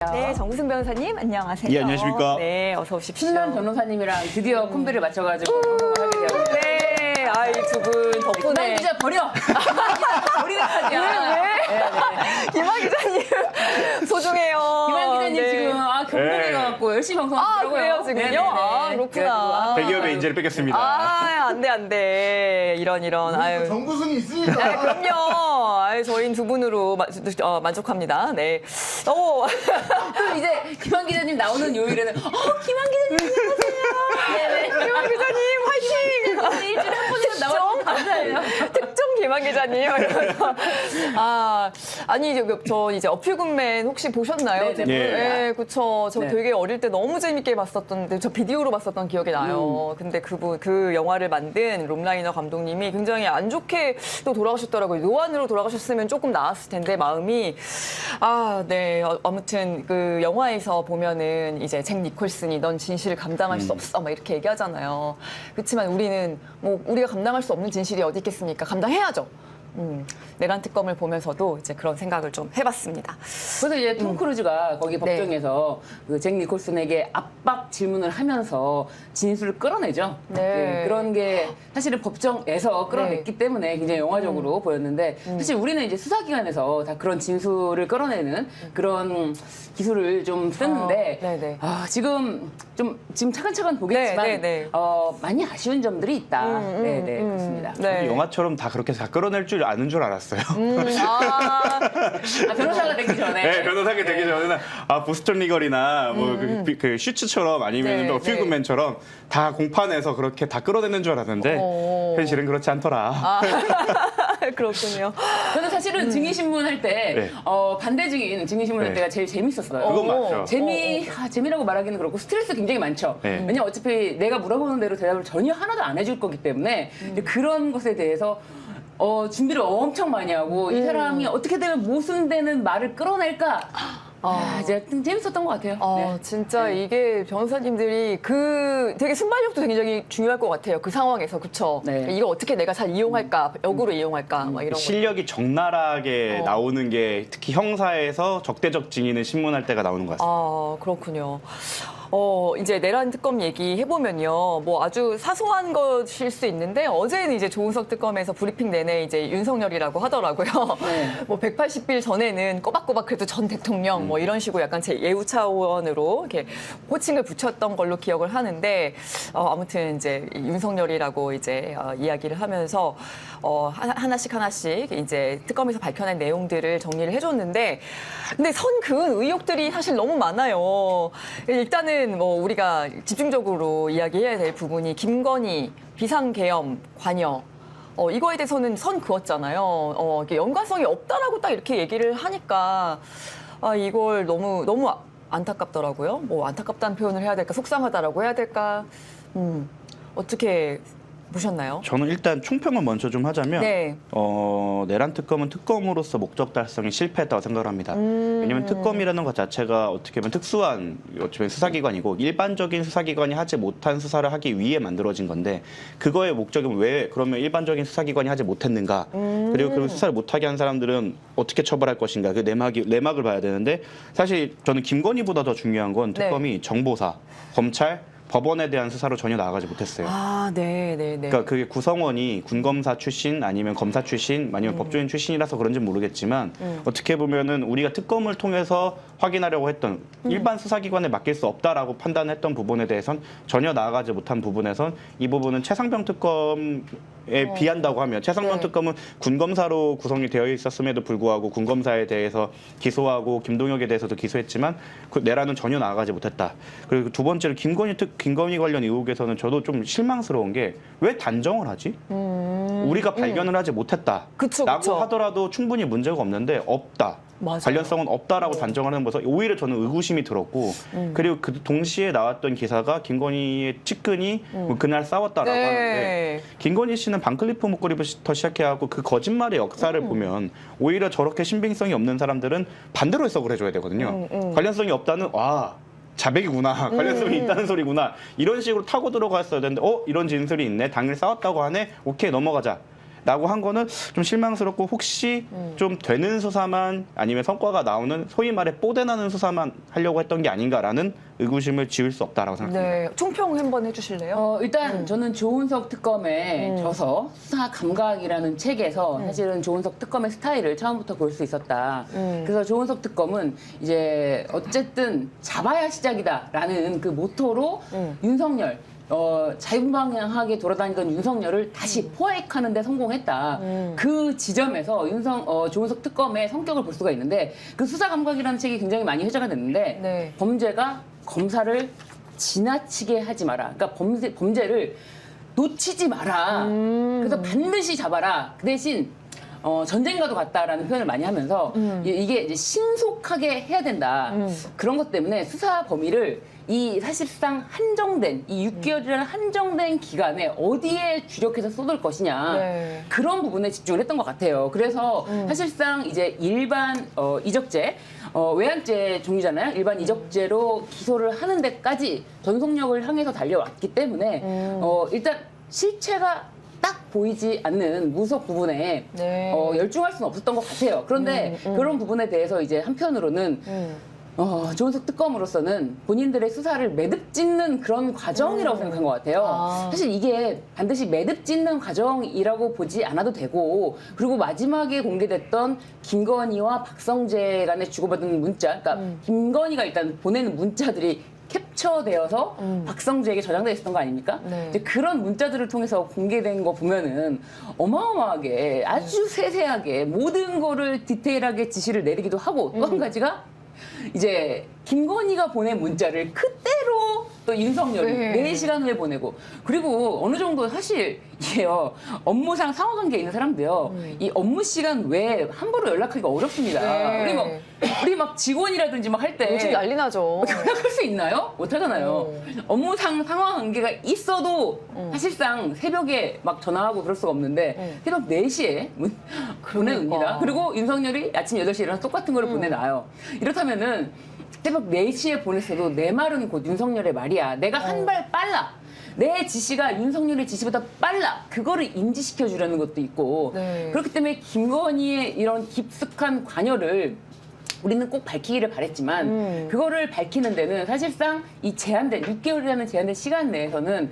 네, 정구승 변호사님 안녕하세요. 예, 안녕하십니까. 네, 어서 오십시오. 신난 변호사님이랑 드디어 콤비를 맞춰가지고 방송을 하게 되었네요. 네, 아이 두 분 덕분에. 김한 기자 버려! 김한 기자 버리는 탓이야. 왜? 김한 기자님 소중해요. 김한 기자님 네. 지금 경북에 가갖고 열심히 방송하더라고요. 그래요 지금요? 아, 그렇구나. 대기업의 인재를 뺏겼습니다. 아, 안 돼. 이런. 아유. 정구승이 있으니까. 네, 그럼요. 아유, 저희는 두 분으로 만족합니다. 네. 오. 또 이제 김한 기자님 나오는 요일에는 김한 기자님 안녕하세요. 네네. 김한 기자님 화이팅! 일주일에 한 번이라도 나와주셔서 감사해요. 특종 김한 기자님. 이러면서. 아니, 이제 어필굿맨 혹시 보셨나요? 네네. 네, 그쵸. 저 네. 되게 어릴 때 너무 재밌게 봤었던데, 저 비디오로 봤었던 기억이 나요. 근데 그 영화를 만든 롬라이너 감독님이 굉장히 안 좋게 또 돌아가셨더라고요. 노안으로 돌아가셨으면 조금 나았을 텐데, 마음이. 네. 아무튼 그 영화에서 보면은 이제 잭 니콜슨이 넌 진실을 감당할 수 없어. 막 이렇게 얘기하잖아요. 그렇지만 우리는 뭐 우리가 감당할 수 없는 진실이 어디 있겠습니까? 감당해야죠. 내란 특검을 보면서도 이제 그런 생각을 좀 해봤습니다. 그래서 이제 톰 크루즈가 거기 법정에서 그 잭 니콜슨에게 압박 질문을 하면서 진술을 끌어내죠. 네. 그런 게 사실은 법정에서 끌어냈기 때문에 굉장히 영화적으로 보였는데 사실 우리는 이제 수사기관에서 다 그런 진술을 끌어내는 그런 기술을 좀 쓰는데 네네. 지금 차근차근 보겠지만 네. 많이 아쉬운 점들이 있다. 네네 그렇습니다. 네. 영화처럼 다 그렇게 다 끌어낼 줄 아는 줄 알았어요. 변호사가 되기 전에 네, 변호사가 되기 전에는 보스턴 리걸이나 뭐 그 슈츠처럼 아니면 네, 어필굿맨처럼 다 공판에서 그렇게 다 끌어내는 줄 알았는데 현실은 그렇지 않더라. 그렇군요. 저는 사실은 증인신문 할 때 네. 반대 증인신문 할 네. 때가 제일 재밌었어요. 그건 맞죠. 재미라고 말하기는 그렇고 스트레스 굉장히 많죠. 네. 왜냐면 어차피 내가 물어보는 대로 대답을 전혀 하나도 안 해줄 거기 때문에 이제 그런 것에 대해서 준비를 엄청 많이 하고 이 사람이 어떻게 되면 모순되는 말을 끌어낼까 제가 재밌었던 것 같아요. 네. 진짜 이게 변호사님들이 되게 순발력도 굉장히 중요할 것 같아요. 그 상황에서, 그쵸? 네. 이걸 어떻게 내가 잘 이용할까, 역으로 이용할까, 막 이런 거. 실력이 적나라하게 나오는 게 특히 형사에서 적대적 증인을 신문할 때가 나오는 것 같습니다. 그렇군요. 이제 내란 특검 얘기해보면요. 뭐 아주 사소한 것일 수 있는데 어제는 이제 조은석 특검에서 브리핑 내내 이제 윤석열이라고 하더라고요. 네. 뭐 180일 전에는 꼬박꼬박 그래도 전 대통령 뭐 이런 식으로 약간 제 예우 차원으로 이렇게 호칭을 붙였던 걸로 기억을 하는데 아무튼 이제 윤석열이라고 이제 이야기를 하면서 하나씩 이제 특검에서 밝혀낸 내용들을 정리를 해줬는데 근데 선 그은 의혹들이 사실 너무 많아요. 일단은 뭐 우리가 집중적으로 이야기해야 될 부분이 김건희 비상계엄 관여 이거에 대해서는 선 그었잖아요. 이게 연관성이 없다라고 딱 이렇게 얘기를 하니까 이걸 너무 안타깝더라고요. 뭐 안타깝다는 표현을 해야 될까, 속상하다라고 해야 될까, 어떻게 보셨나요? 저는 일단 총평을 먼저 좀 하자면 네. 내란 특검은 특검으로서 목적 달성이 실패했다고 생각을 합니다. 왜냐하면 특검이라는 것 자체가 어떻게 보면 특수한 수사기관이고 일반적인 수사기관이 하지 못한 수사를 하기 위해 만들어진 건데 그거의 목적은 왜 그러면 일반적인 수사기관이 하지 못했는가 그리고 그 수사를 못하게 한 사람들은 어떻게 처벌할 것인가 그 내막을 봐야 되는데 사실 저는 김건희보다 더 중요한 건 특검이 정보사, 검찰, 법원에 대한 수사로 전혀 나아가지 못했어요. 네. 그러니까 그게 구성원이 군검사 출신 아니면 검사 출신 아니면 법조인 출신이라서 그런지 모르겠지만 어떻게 보면은 우리가 특검을 통해서 확인하려고 했던 일반 수사기관에 맡길 수 없다라고 판단했던 부분에 대해선 전혀 나아가지 못한 부분에선 이 부분은 최상병 특검에 비한다고 하면 최상병 특검은 군검사로 구성이 되어 있었음에도 불구하고 군검사에 대해서 기소하고 김동혁에 대해서도 기소했지만 그 내란은 전혀 나아가지 못했다. 그리고 두 번째로 김건희 관련 의혹에서는 저도 좀 실망스러운 게 왜 단정을 하지? 우리가 발견을 하지 못했다. 그쵸. 라고 하더라도 충분히 문제가 없는데 없다. 맞아요. 관련성은 없다라고 단정하는 것에서 오히려 저는 의구심이 들었고 그리고 그 동시에 나왔던 기사가 김건희의 측근이 뭐 그날 싸웠다라고 하는데 김건희 씨는 반클리프 목걸이부터 시작해갖고 그 거짓말의 역사를 보면 오히려 저렇게 신빙성이 없는 사람들은 반대로 해석을 해줘야 되거든요. 관련성이 없다는 자백이구나. 관련성이 있다는 소리구나. 이런 식으로 타고 들어갔어야 되는데 이런 진술이 있네. 당일 싸웠다고 하네. 오케이 넘어가자. 라고 한 거는 좀 실망스럽고 혹시 좀 되는 수사만 아니면 성과가 나오는 소위 말해 뽀대나는 수사만 하려고 했던 게 아닌가라는 의구심을 지울 수 없다라고 생각합니다. 네, 총평 한번 해주실래요? 일단 저는 조은석 특검의 저서 수사 감각이라는 책에서 사실은 조은석 특검의 스타일을 처음부터 볼 수 있었다. 그래서 조은석 특검은 이제 어쨌든 잡아야 시작이다라는 그 모토로 윤석열 자유방향하게 돌아다니던 윤석열을 다시 포획하는 데 성공했다. 그 지점에서 조은석 특검의 성격을 볼 수가 있는데 그 수사 감각이라는 책이 굉장히 많이 회자가 됐는데 네. 범죄가 검사를 지나치게 하지 마라. 그러니까 범죄를 놓치지 마라. 그래서 반드시 잡아라. 그 대신 전쟁과도 같다라는 표현을 많이 하면서 이게 이제 신속하게 해야 된다. 그런 것 때문에 수사 범위를 이 사실상 한정된 이 6개월이라는 한정된 기간에 어디에 주력해서 쏟을 것이냐 네. 그런 부분에 집중을 했던 것 같아요. 그래서 사실상 이제 일반 이적죄 외환죄 종류잖아요. 일반 이적죄로 기소를 하는 데까지 전속력을 향해서 달려왔기 때문에 일단 실체가 딱 보이지 않는 무속 부분에 네. 열중할 수는 없었던 것 같아요. 그런데 그런 부분에 대해서 이제 한편으로는 조은석 특검으로서는 본인들의 수사를 매듭 짓는 그런 과정이라고 생각한 것 같아요. 사실 이게 반드시 매듭 짓는 과정이라고 보지 않아도 되고 그리고 마지막에 공개됐던 김건희와 박성재 간에 주고받은 문자, 그러니까 김건희가 일단 보내는 문자들이 캡처되어서 박성재에게 저장되어 있었던 거 아닙니까? 네. 이제 그런 문자들을 통해서 공개된 거 보면은 어마어마하게 아주 세세하게 모든 거를 디테일하게 지시를 내리기도 하고 또 한 가지가 이제 김건희가 보낸 문자를 그대로 또 윤석열이 네. 4시간 후에 보내고 그리고 어느 정도 사실 이게요 업무상 상호관계에 있는 사람도요 이 업무 시간 외에 함부로 연락하기가 어렵습니다. 네. 우리 막 직원이라든지 막 할 때 요즘 난리 나죠. 연락할 수 있나요? 못 하잖아요. 업무상 상호관계가 있어도 사실상 새벽에 막 전화하고 그럴 수가 없는데 새벽 4시에 보내옵니다. 그리고 윤석열이 아침 8시에 일어나서 똑같은 거를 보내놔요. 이렇다면은 새벽 4시에 보냈어도 내 말은 곧 윤석열의 말이야. 내가 한 발 빨라. 내 지시가 윤석열의 지시보다 빨라. 그거를 인지시켜 주려는 것도 있고 네. 그렇기 때문에 김건희의 이런 깊숙한 관여를 우리는 꼭 밝히기를 바랬지만 그거를 밝히는 데는 사실상 이 제한된 6개월이라는 제한된 시간 내에서는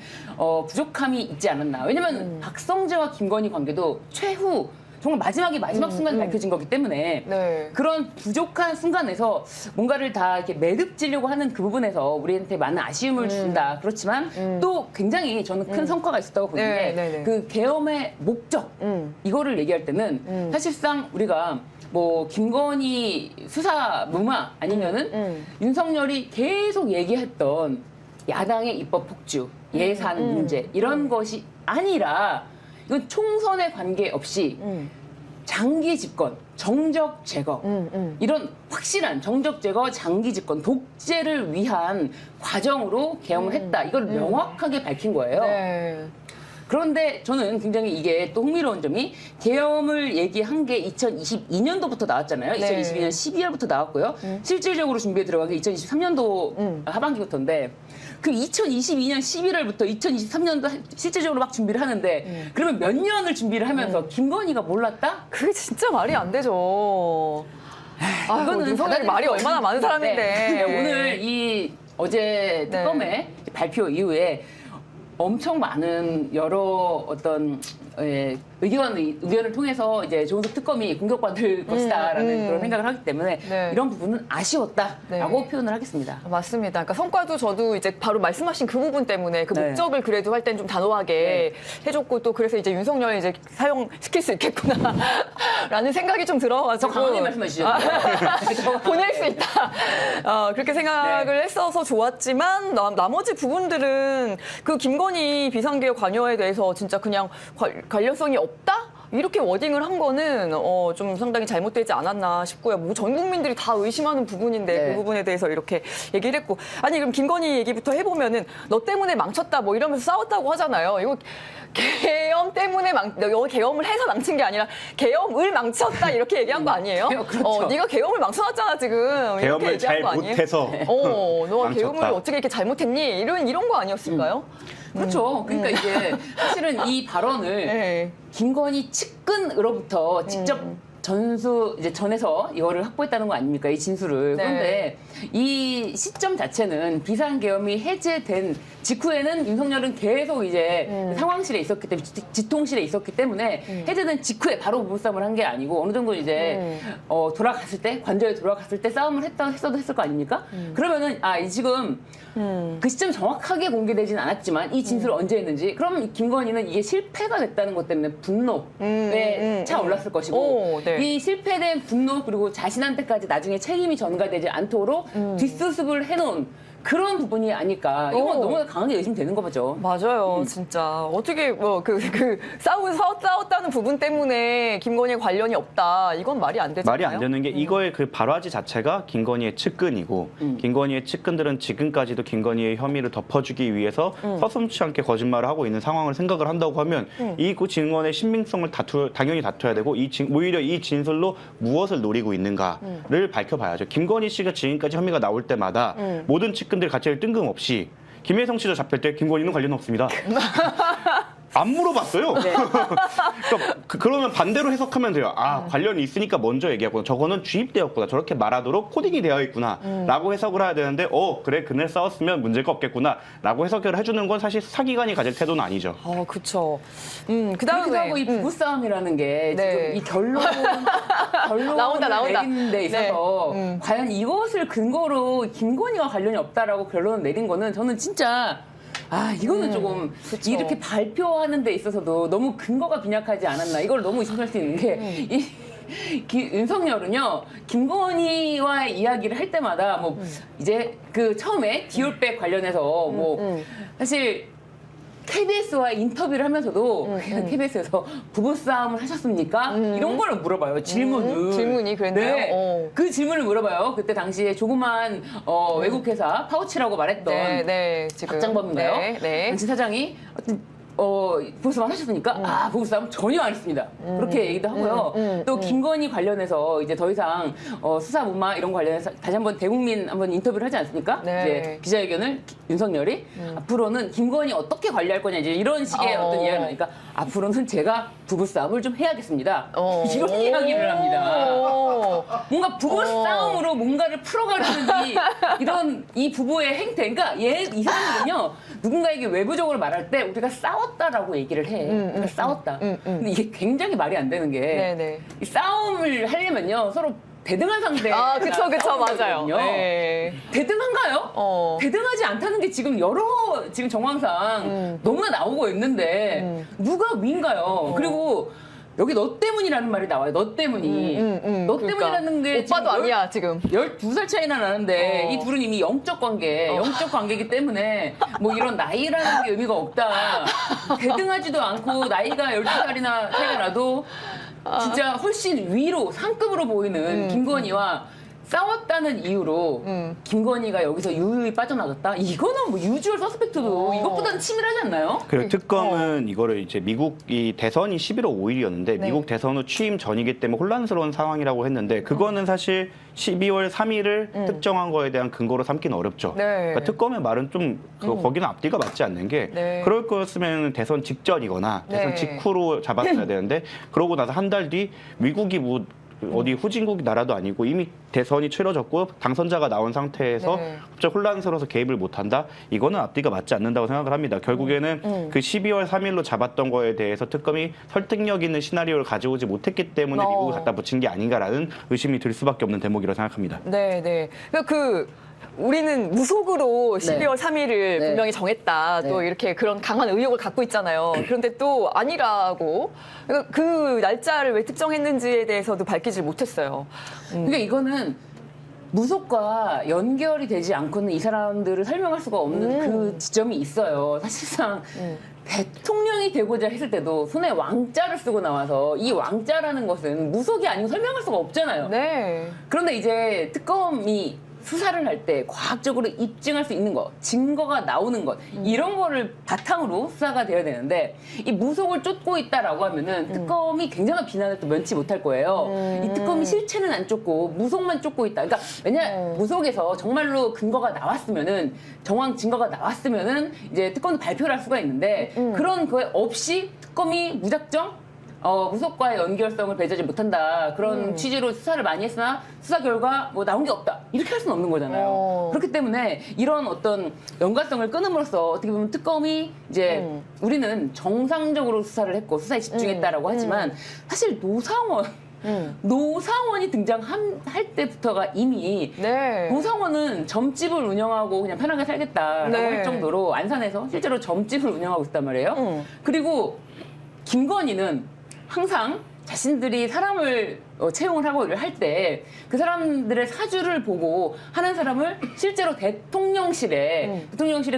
부족함이 있지 않았나. 왜냐면 박성재와 김건희 관계도 최후 정말 마지막 순간에 밝혀진 거기 때문에 네. 그런 부족한 순간에서 뭔가를 다 이렇게 매듭지려고 하는 그 부분에서 우리한테 많은 아쉬움을 준다. 그렇지만 또 굉장히 저는 큰 성과가 있었다고 보는 네, 게 네, 네. 그 계엄의 목적 이거를 얘기할 때는 사실상 우리가 뭐 김건희 수사 무마 아니면은 윤석열이 계속 얘기했던 야당의 입법 폭주, 예산 문제 이런 것이 아니라 이건 총선에 관계없이 장기 집권, 정적 제거 이런 확실한 정적 제거, 장기 집권, 독재를 위한 과정으로 계엄을 했다. 이걸 명확하게 밝힌 거예요. 네. 그런데 저는 굉장히 이게 또 흥미로운 점이 계엄을 얘기한 게 2022년도부터 나왔잖아요. 네. 2022년 12월부터 나왔고요. 실질적으로 준비에 들어간 게 2023년도 하반기부터인데 그 2022년 11월부터 2023년도 실질적으로 막 준비를 하는데 그러면 몇 년을 준비를 하면서 김건희가 몰랐다? 그게 진짜 말이 안 되죠. 아, 이거는 윤석열이 받아들일 말이 수 얼마나 많은 없는 사람인데. 네. 오늘 이 어제 특검의 발표 이후에 엄청 많은 여러 어떤 의견을 통해서 이제 조은석 특검이 공격받을 것이다라는 그런 생각을 하기 때문에 네. 이런 부분은 아쉬웠다라고 네. 표현을 하겠습니다. 맞습니다. 그러니까 성과도 저도 이제 바로 말씀하신 그 부분 때문에 그 네. 목적을 그래도 할 땐 좀 단호하게 해줬고 또 그래서 이제 윤석열 이제 사용시킬 수 있겠구나라는 생각이 좀 들어가지고 더 강하게 말씀해 주시죠. 보낼 수 있다. 그렇게 생각을 했어서 좋았지만 나머지 부분들은 그 김건희 비상계엄 관여에 대해서 진짜 그냥 관련성이 없다? 이렇게 워딩을 한 거는 좀 상당히 잘못되지 않았나 싶고요. 뭐 전 국민들이 다 의심하는 부분인데 네. 그 부분에 대해서 이렇게 얘기를 했고 아니 그럼 김건희 얘기부터 해보면은 너 때문에 망쳤다 뭐 이러면서 싸웠다고 하잖아요. 이거 계엄 때문에 계엄을 해서 망친 게 아니라 계엄을 망쳤다 이렇게 얘기한 거 아니에요? 그렇죠. 네가 계엄을 망쳐놨잖아 지금. 이렇게 계엄을 얘기한 잘 거 아니에요? 못해서 너가 망쳤다. 계엄을 어떻게 이렇게 잘못했니? 이런 거 아니었을까요? 그렇죠. 그러니까 이게 사실은 이 발언을 네. 김건희 측근으로부터 직접 이제 전에서 이거를 확보했다는 거 아닙니까? 이 진술을. 네. 그런데 이 시점 자체는 비상계엄이 해제된 직후에는 윤석열은 계속 이제 상황실에 있었기 때문에, 지통실에 있었기 때문에 해제된 직후에 바로 부부싸움을 한 게 아니고 어느 정도 이제 돌아갔을 때, 관저에 돌아갔을 때 싸움을 했을 거 아닙니까? 그러면은, 이 지금 그 시점 정확하게 공개되지는 않았지만 이 진술을 언제 했는지, 그럼 김건희는 이게 실패가 됐다는 것 때문에 분노에 차올랐을 것이고, 오, 네. 이 실패된 분노 그리고 자신한테까지 나중에 책임이 전가되지 않도록 뒷수습을 해놓은 그런 부분이 아닐까. 이건 너무 강하게 의심되는 거죠. 맞아요, 진짜. 어떻게, 싸웠다는 부분 때문에 김건희에 관련이 없다. 이건 말이 안 되잖아요. 말이 안 되는 게 이거의 그 발화지 자체가 김건희의 측근이고 김건희의 측근들은 지금까지도 김건희의 혐의를 덮어주기 위해서 서슴지 않게 거짓말을 하고 있는 상황을 생각을 한다고 하면 이 증언의 신빙성을 당연히 다퉈야 되고 오히려 이 진술로 무엇을 노리고 있는가를 밝혀봐야죠. 김건희 씨가 지금까지 혐의가 나올 때마다 모든 측근들 가치를 뜬금없이 김혜성 씨도 잡힐 때 김건희는 관련 없습니다. 안 물어봤어요. 네. 그러면 반대로 해석하면 돼요. 관련이 있으니까 먼저 얘기하구나. 저거는 주입되었구나. 저렇게 말하도록 코딩이 되어 있구나. 라고 해석을 해야 되는데 그래 그날 싸웠으면 문제가 없겠구나. 라고 해석을 해주는 건 사실 수사기관이 가질 태도는 아니죠. 그쵸. 그렇기도 하고 이 부부싸움이라는 게 네. 지금 이 결론을 나온다. 내리는 데 있어서 과연 이것을 근거로 김건희와 관련이 없다라고 결론을 내린 거는 저는 진짜 이거는 조금 그쵸. 이렇게 발표하는 데 있어서도 너무 근거가 빈약하지 않았나. 이걸 너무 의심할 수 있는 게 윤석열은요, 김건희와 이야기를 할 때마다 이제 그 처음에 디올백 관련해서 사실 KBS와 인터뷰를 하면서도 KBS에서 부부싸움을 하셨습니까? 이런 걸 물어봐요. 질문이 그랬나요? 네. 그 질문을 물어봐요. 그때 당시에 조그만 외국회사 파우치라고 말했던 지금. 박장범인가요? 네. 당시 사장이 부부싸움 하셨습니까? 부부싸움 전혀 안 했습니다. 그렇게 얘기도 하고요. 또 김건희 관련해서 이제 더 이상 수사 무마 이런 거 관련해서 다시 한번 대국민 한번 인터뷰를 하지 않습니까? 네. 이제 기자회견을 윤석열이 앞으로는 김건희 어떻게 관리할 거냐 이제 이런 식의 어떤 이야기를 하니까 앞으로는 제가 부부싸움을 좀 해야겠습니다. 이런 이야기를 합니다. 뭔가 부부싸움으로 뭔가를 풀어가려는 이런 이 부부의 행태. 그러니까 이 사람들은요, 누군가에게 외부적으로 말할 때 우리가 싸웠다라고 얘기를 해. 우리가 싸웠다. 근데 이게 굉장히 말이 안 되는 게 이 싸움을 하려면요, 서로 대등한 상대. 그쵸, 맞아요. 네. 대등한가요? 대등하지 않다는 게 지금 지금 정황상 너무나 나오고 있는데 누가 위인가요? 그리고 여기 너 때문이라는 말이 나와요. 너 때문이. 너 때문이라는 게 오빠도 아니야, 지금. 12살 차이나 나는데 이 둘은 이미 영적 관계이기 때문에 이런 나이라는 게 의미가 없다. 대등하지도 않고 나이가 12살이나 차이가 나도 진짜 훨씬 위로 상급으로 보이는 김건희와 싸웠다는 이유로 김건희가 여기서 유유히 빠져나갔다? 이거는 유주얼 서스펙트도 이것보다는 치밀하지 않나요? 그리고 특검은 이거를 이제 미국이 대선이 11월 5일이었는데 미국 대선 후 취임 전이기 때문에 혼란스러운 상황이라고 했는데 그거는 사실 12월 3일을 특정한 거에 대한 근거로 삼기는 어렵죠. 그러니까 특검의 말은 좀 거기는 앞뒤가 맞지 않는 게 그럴 거였으면 대선 직전이거나 대선 직후로 잡았어야 되는데 그러고 나서 한 달 뒤 미국이 어디 후진국 나라도 아니고 이미 대선이 치러졌고 당선자가 나온 상태에서 갑자기 혼란스러워서 개입을 못한다? 이거는 앞뒤가 맞지 않는다고 생각을 합니다. 결국에는 그 12월 3일로 잡았던 거에 대해서 특검이 설득력 있는 시나리오를 가져오지 못했기 때문에 미국을 갖다 붙인 게 아닌가라는 의심이 들 수밖에 없는 대목이라고 생각합니다. 네. 우리는 무속으로 12월 3일을 분명히 정했다. 또 이렇게 그런 강한 의혹을 갖고 있잖아요. 그런데 또 아니라고. 그 날짜를 왜 특정했는지에 대해서도 밝히지 못했어요. 그러니까 이거는 무속과 연결이 되지 않고는 이 사람들을 설명할 수가 없는 그 지점이 있어요. 사실상 대통령이 되고자 했을 때도 손에 왕자를 쓰고 나와서 이 왕자라는 것은 무속이 아니고 설명할 수가 없잖아요. 네. 그런데 이제 특검이 수사를 할 때 과학적으로 입증할 수 있는 것, 증거가 나오는 것 이런 거를 바탕으로 수사가 돼야 되는데 이 무속을 쫓고 있다라고 하면은 특검이 굉장한 비난을 또 면치 못할 거예요. 이 특검이 실체는 안 쫓고 무속만 쫓고 있다. 그러니까 왜냐 무속에서 정말로 근거가 나왔으면은 정황 증거가 나왔으면은 이제 특검도 발표를 할 수가 있는데 그런 거에 없이 특검이 무작정 무속과의 연결성을 배제하지 못한다. 그런 취지로 수사를 많이 했으나 수사 결과 뭐 나온 게 없다. 이렇게 할 수는 없는 거잖아요. 그렇기 때문에 이런 어떤 연관성을 끊음으로써 어떻게 보면 특검이 이제 우리는 정상적으로 수사를 했고 수사에 집중했다라고 하지만 사실 노상원이 등장할 때부터가 이미 네. 노상원은 점집을 운영하고 그냥 편하게 살겠다라고 네. 할 정도로 안산에서 실제로 점집을 운영하고 있단 말이에요. 그리고 김건희는 항상 자신들이 사람을 채용을 하고 일을 할 때 그 사람들의 사주를 보고 하는 사람을 실제로 대통령실에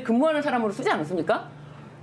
근무하는 사람으로 쓰지 않습니까?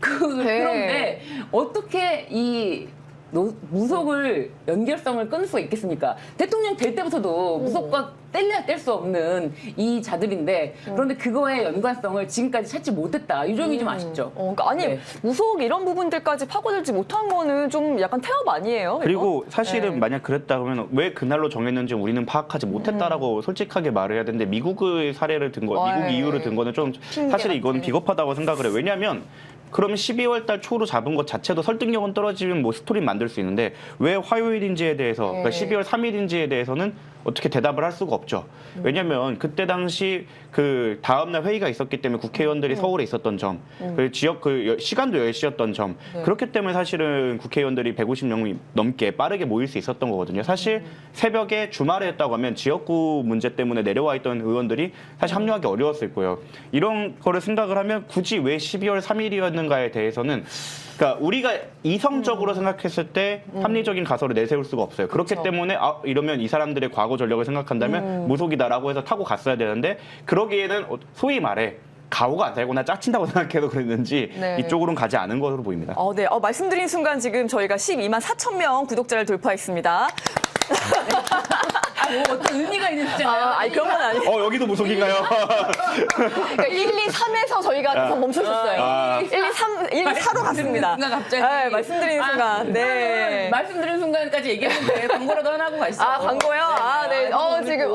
네. 그런데 어떻게 이 무속을 연결성을 끊을 수가 있겠습니까? 대통령 될 때부터도 무속과 뗄래야 뗄 수 없는 이 자들인데 그런데 그거의 연관성을 지금까지 찾지 못했다. 이 점이 좀 아쉽죠. 그러니까 아니 네. 무속 이런 부분들까지 파고들지 못한 거는 좀 약간 태업 아니에요? 그리고 사실은 네. 만약 그랬다 그러면 왜 그날로 정했는지 우리는 파악하지 못했다라고 솔직하게 말을 해야 되는데 미국의 사례를 든 거, 미국 네. 이유를 든 거는 좀 핑계 사실 이건 같은. 비겁하다고 생각을 해요. 왜냐하면 그러면 12월 달 초로 잡은 것 자체도 설득력은 떨어지면 뭐 스토리 만들 수 있는데 왜 화요일인지에 대해서 그러니까 12월 3일인지에 대해서는 어떻게 대답을 할 수가 없죠. 왜냐하면 그때 당시 그 다음날 회의가 있었기 때문에 국회의원들이 서울에 있었던 점, 그 지역 그 시간도 10시였던 점, 그렇기 때문에 사실은 국회의원들이 150명 넘게 빠르게 모일 수 있었던 거거든요. 사실 새벽에 주말에 했다고 하면 지역구 문제 때문에 내려와 있던 의원들이 사실 합류하기 어려웠을 거예요. 이런 거를 생각을 하면 굳이 왜 12월 3일이었는가에 대해서는 그러니까 우리가 이성적으로 생각했을 때 합리적인 가설을 내세울 수가 없어요. 그렇기 그렇죠. 때문에 이러면 이 사람들의 과거 전력을 생각한다면 무속이다라고 해서 타고 갔어야 되는데 그러기에는 소위 말해 가오가 안 살거나 짜친다고 생각해서 그랬는지 네. 이쪽으로는 가지 않은 것으로 보입니다. 네. 말씀드린 순간 지금 저희가 12만 4천 명 구독자를 돌파했습니다. 뭐 어떤 의미가 있는 숫자가요? 아니 그런 건 아니에요. 여기도 무속인가요? 그러니까 1, 2, 3에서 저희가 계속 멈춰줬어요. 1, 2, 3, 1, 2, 4로 갔습니다. 순간 갑자기. 네, 말씀드리는 순간. 네. 말씀드리는 순간까지 얘기했는데 광고라도 하나 하고 가시죠. 광고요? 네. 지금,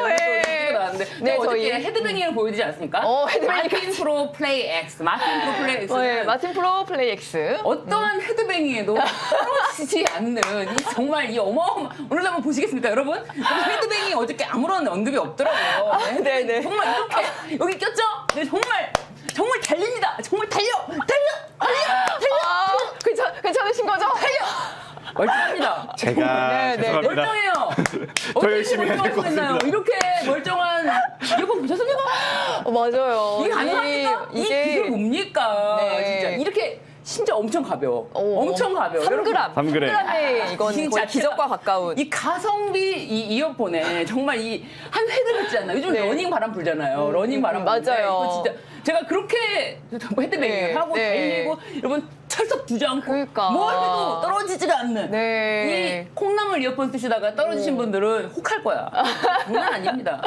네. 나왔는데 네, 어저께 저희. 헤드뱅잉을 보여주지 않습니까? 헤드뱅잉. 마틴 프로 플레이 X. 마틴 프로 플레이 X는 네, 마틴 프로 플레이 X. 어떠한 헤드뱅잉에도 떨어지지 않는 이 정말 이 오늘도 한번 보시겠습니까, 여러분? 헤드뱅잉 어저께 아무런 언급이 없더라고요. 네네. 정말 이렇게 여기 꼈죠? 네, 정말 달립니다. 정말 달려. 괜찮으신 거죠? 멀쩡합니다. 제가 네, 네. 죄송합니다. 멀쩡해요. 더 열심히 해야 될것 같습니다. 이렇게 멀쩡한 이어폰 보셨습니까? 맞아요. 이게 가능합니까? 이 기술 뭡니까? 네. 진짜 이렇게 진짜 엄청 가벼워. 엄청 가벼워. 3g. 3g. 3g에 이건 이 거의 자체가- 기적과 가까운. 이 가성비 이 이어폰에 정말 이 한 획을 같지 않나? 요즘 네. 러닝 바람 불잖아요. 러닝 바람 부는데 맞아요. 이거 진짜 제가 그렇게 헤드뱅잉을 네, 하고 네. 달리고 여러분 철썩 두지 않고 그러니까. 뭘 해도 떨어지지가 않는 네. 이 콩나물 이어폰 쓰시다가 떨어지신 분들은 혹할 거야. 장난 아닙니다.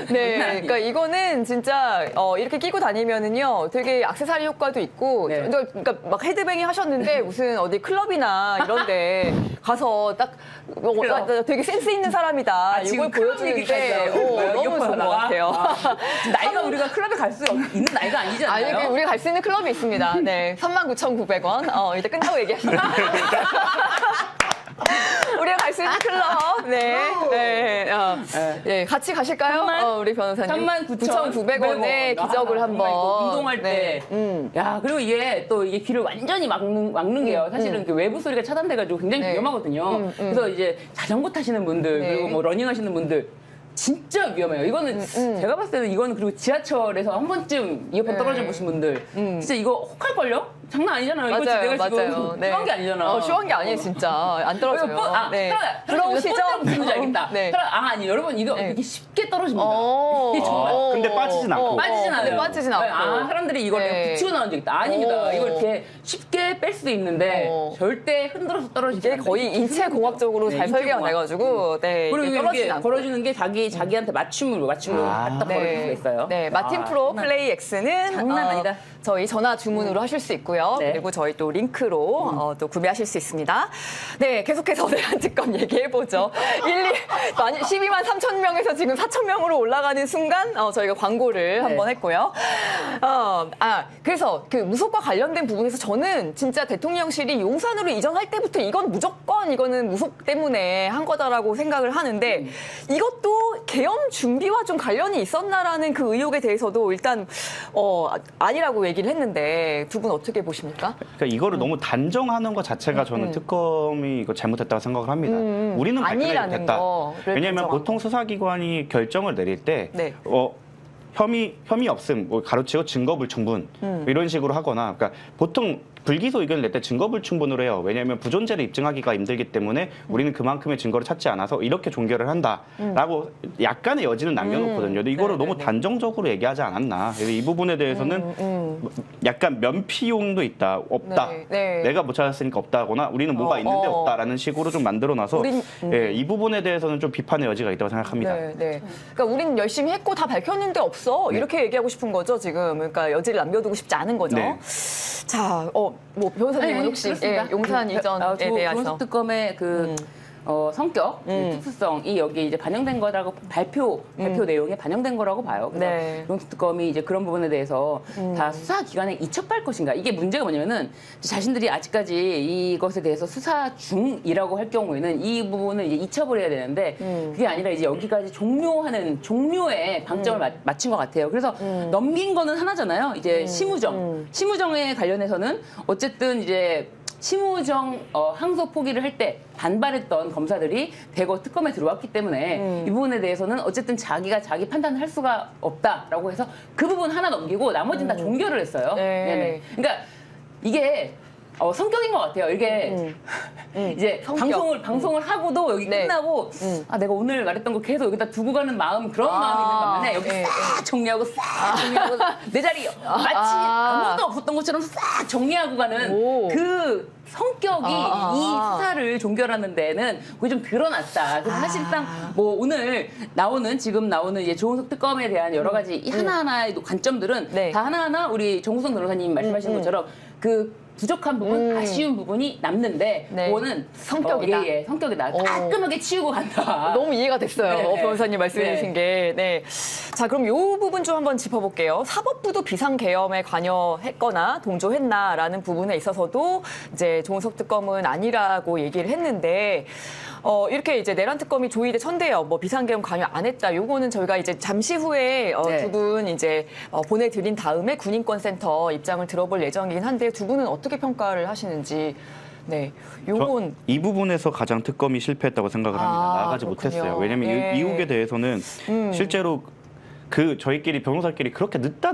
네, 장난 아니에요. 그러니까 이거는 진짜 이렇게 끼고 다니면은요, 되게 액세서리 효과도 있고, 네. 그러니까 막 헤드뱅잉 하셨는데 무슨 어디 클럽이나 이런데 가서 딱 나 되게 센스 있는 사람이다 지금 이걸 클럽 보여주는데 얘기까지 하고 너무 좋은 것 같아요. 지금 나이가 우리가 클럽에 갈 수 있는 나이가 아니지 아니, 않나요? 우리가 갈 수 있는 클럽이 있습니다. 네, 39,900원. 이제 끝나고 얘기하겠습니다. 우리가 갈 수 있는 클럽. 네, 같이 가실까요? 우리 변호사님. 39,900원. 9,900원에 기적을 한번. 운동할 네. 때. 야, 그리고 이게 또 이게 귀를 완전히 막는 게요. 사실은 그 외부 소리가 차단돼가지고 굉장히 네. 위험하거든요. 그래서 이제 자전거 타시는 분들, 네. 그리고 뭐 러닝 하시는 분들. 진짜 위험해요. 이거는 제가 봤을 때는 이거는 그리고 지하철에서 한 번쯤 이어폰 네. 떨어져 보신 분들 진짜 이거 혹할걸요? 장난 아니잖아요. 이거 맞아요, 내가 지금 맞아요. 네. 쉬운 게 아니잖아. 쉬운 게 아니에요, 진짜. 안 떨어져요. 네. 부러우시죠? 무슨 알겠다. 네. 아니 여러분 이거 네. 이렇게 쉽게 떨어집니다. 근데 빠지진 않고. 빠지진 않아요. 근데 빠지진 않고. 사람들이 이걸 네. 붙이고 나온 적 있다. 아닙니다. 이걸 이렇게 쉽게 뺄 수도 있는데 절대 흔들어서 떨어지지 이게 거의 인체공학적으로 잘 설계가 돼가지고, 네. 그리고 이게 이게 떨어지지 않고. 걸어주는 게 자기한테 맞춤으로 갖다 걸어줄 수가 있어요. 네, 마틴 프로 플레이 X는 장난 아니다. 저희 전화 주문으로 하실 수 있고요. 네. 그리고 저희 또 링크로 또 구매하실 수 있습니다. 네, 계속해서 내한 특검 얘기해보죠. 12만 3천 명에서 지금 4천 명으로 올라가는 순간 저희가 광고를 한번 했고요. 그래서 그 무속과 관련된 부분에서 저는 진짜 대통령실이 용산으로 이전할 때부터 이건 무조건 이거는 무속 때문에 한 거다라고 생각을 하는데 이것도 계엄 준비와 좀 관련이 있었나라는 그 의혹에 대해서도 일단 아니라고 얘기를 했는데 두 분 어떻게 보십니까? 그러니까 이거를 너무 단정하는 것 자체가 저는 특검이 이거 잘못했다고 생각을 합니다. 우리는 발끈해도 아니라는 됐다. 거를 왜냐하면 단정하고. 보통 수사기관이 결정을 내릴 때 네. 혐의 없음, 가로치고 증거불충분 이런 식으로 하거나, 그러니까 보통 불기소 의견을 낼 때 증거불충분으로 해요. 왜냐하면 부존재를 입증하기가 힘들기 때문에 우리는 그만큼의 증거를 찾지 않아서 이렇게 종결을 한다라고 약간의 여지는 남겨놓거든요. 근데 이거를 너무 단정적으로 얘기하지 않았나. 그래서 이 부분에 대해서는 약간 면피용도 있다, 없다. 네. 내가 못 찾았으니까 없다거나 우리는 뭐가 있는데 없다라는 식으로 좀 만들어놔서 예, 이 부분에 대해서는 좀 비판의 여지가 있다고 생각합니다. 네. 그러니까 우린 열심히 했고 다 밝혔는데 없어. 이렇게 얘기하고 싶은 거죠, 지금. 그러니까 여지를 남겨두고 싶지 않은 거죠. 네. 자, 뭐 변호사님은 혹시 용산 이전에 대해서 조은석 특검의 성격, 특수성이 여기 이제 반영된 거라고 발표 내용에 반영된 거라고 봐요. 그래서 네. 조은석 특검이 이제 그런 부분에 대해서 다 수사 기관에 이첩할 것인가? 이게 문제가 뭐냐면은 자신들이 아직까지 이것에 대해서 수사 중이라고 할 경우에는 이 부분을 이제 이첩을 해야 되는데 그게 아니라 이제 여기까지 종료의 방점을 맞춘 것 같아요. 그래서 넘긴 거는 하나잖아요. 이제 심우정에 관련해서는 어쨌든 이제 심우정 항소 포기를 할 때 반발했던 검사들이 대거 특검에 들어왔기 때문에 이 부분에 대해서는 어쨌든 자기가 자기 판단을 할 수가 없다라고 해서 그 부분 하나 넘기고 나머지는 다 종결을 했어요. 네. 네네. 그러니까 이게 성격인 것 같아요. 이게 이제 성격. 방송을 하고도 여기 네. 끝나고 내가 오늘 말했던 거 계속 여기다 두고 가는 마음 그런 마음이 있는 반면에 여기 네, 싹 정리하고 내 자리 마치 아무것도 없었던 것처럼 싹 정리하고 가는 그 성격이 이 수사를 종결하는 데는 그게 좀 드러났다. 그래서 사실상 뭐 오늘 지금 나오는 이제 조은석 특검에 대한 여러 가지 하나하나의 관점들은 네. 다 하나하나 우리 정우성 변호사님 말씀하신 것처럼 그 부족한 부분, 아쉬운 부분이 남는데 그거는 성격이다. 성격이다. 깔끔하게 치우고 간다. 너무 이해가 됐어요. 네. 변호사님 말씀해 주신 게. 네. 자, 그럼 이 부분 좀 한번 짚어볼게요. 사법부도 비상계엄에 관여했거나 동조했나라는 부분에 있어서도 이제 조은석 특검은 아니라고 얘기를 했는데 이렇게 이제 내란 특검이 조이대 천대엽 비상계엄 관여 안 했다. 요거는 저희가 이제 잠시 후에 두 분 이제 보내드린 다음에 군인권센터 입장을 들어볼 예정이긴 한데 두 분은 어떻게 평가를 하시는지. 네, 요건 이 부분에서 가장 특검이 실패했다고 생각을 합니다. 나아가지 그렇군요. 못했어요. 왜냐하면 네. 이 의혹에 대해서는 실제로 저희끼리 변호사끼리 그렇게 늦다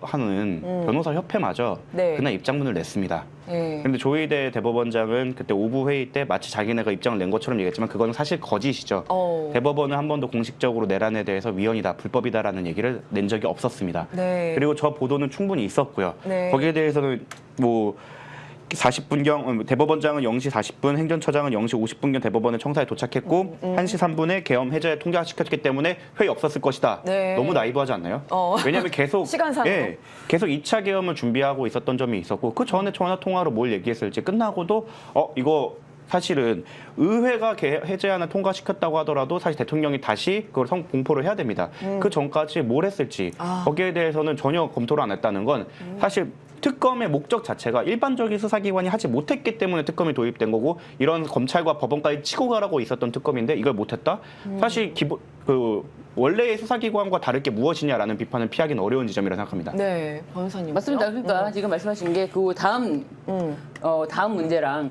하는 변호사 협회마저 네. 그날 입장문을 냈습니다. 네. 근데 조희대 대법원장은 그때 오부 회의 때 마치 자기네가 입장을 낸 것처럼 얘기했지만 그건 사실 거짓이죠. 대법원은 한 번도 공식적으로 내란에 대해서 위헌이다, 불법이다라는 얘기를 낸 적이 없었습니다. 네. 그리고 저 보도는 충분히 있었고요. 네. 거기에 대해서는 40분경 대법원장은 0시 40분, 행정처장은 0시 50분경 대법원에 청사에 도착했고 1시 3분에 계엄 해제 통과시켰기 때문에 회의 없었을 것이다. 네. 너무 나이브하지 않나요? 왜냐하면 계속 시간상으로. 계속 2차 계엄을 준비하고 있었던 점이 있었고 그 전에 전화 통화로 뭘 얘기했을지 끝나고도 이거 사실은 의회가 해제안을 통과시켰다고 하더라도 사실 대통령이 다시 그걸 공포를 해야 됩니다. 그 전까지 뭘 했을지 거기에 대해서는 전혀 검토를 안 했다는 건 사실 특검의 목적 자체가 일반적인 수사기관이 하지 못했기 때문에 특검이 도입된 거고 이런 검찰과 법원까지 치고 가라고 있었던 특검인데 이걸 못했다? 사실 원래의 수사기관과 다를 게 무엇이냐라는 비판을 피하기는 어려운 지점이라 생각합니다. 네, 변호사님. 맞습니다. 그러니까 지금 말씀하신 게 그 다음 문제랑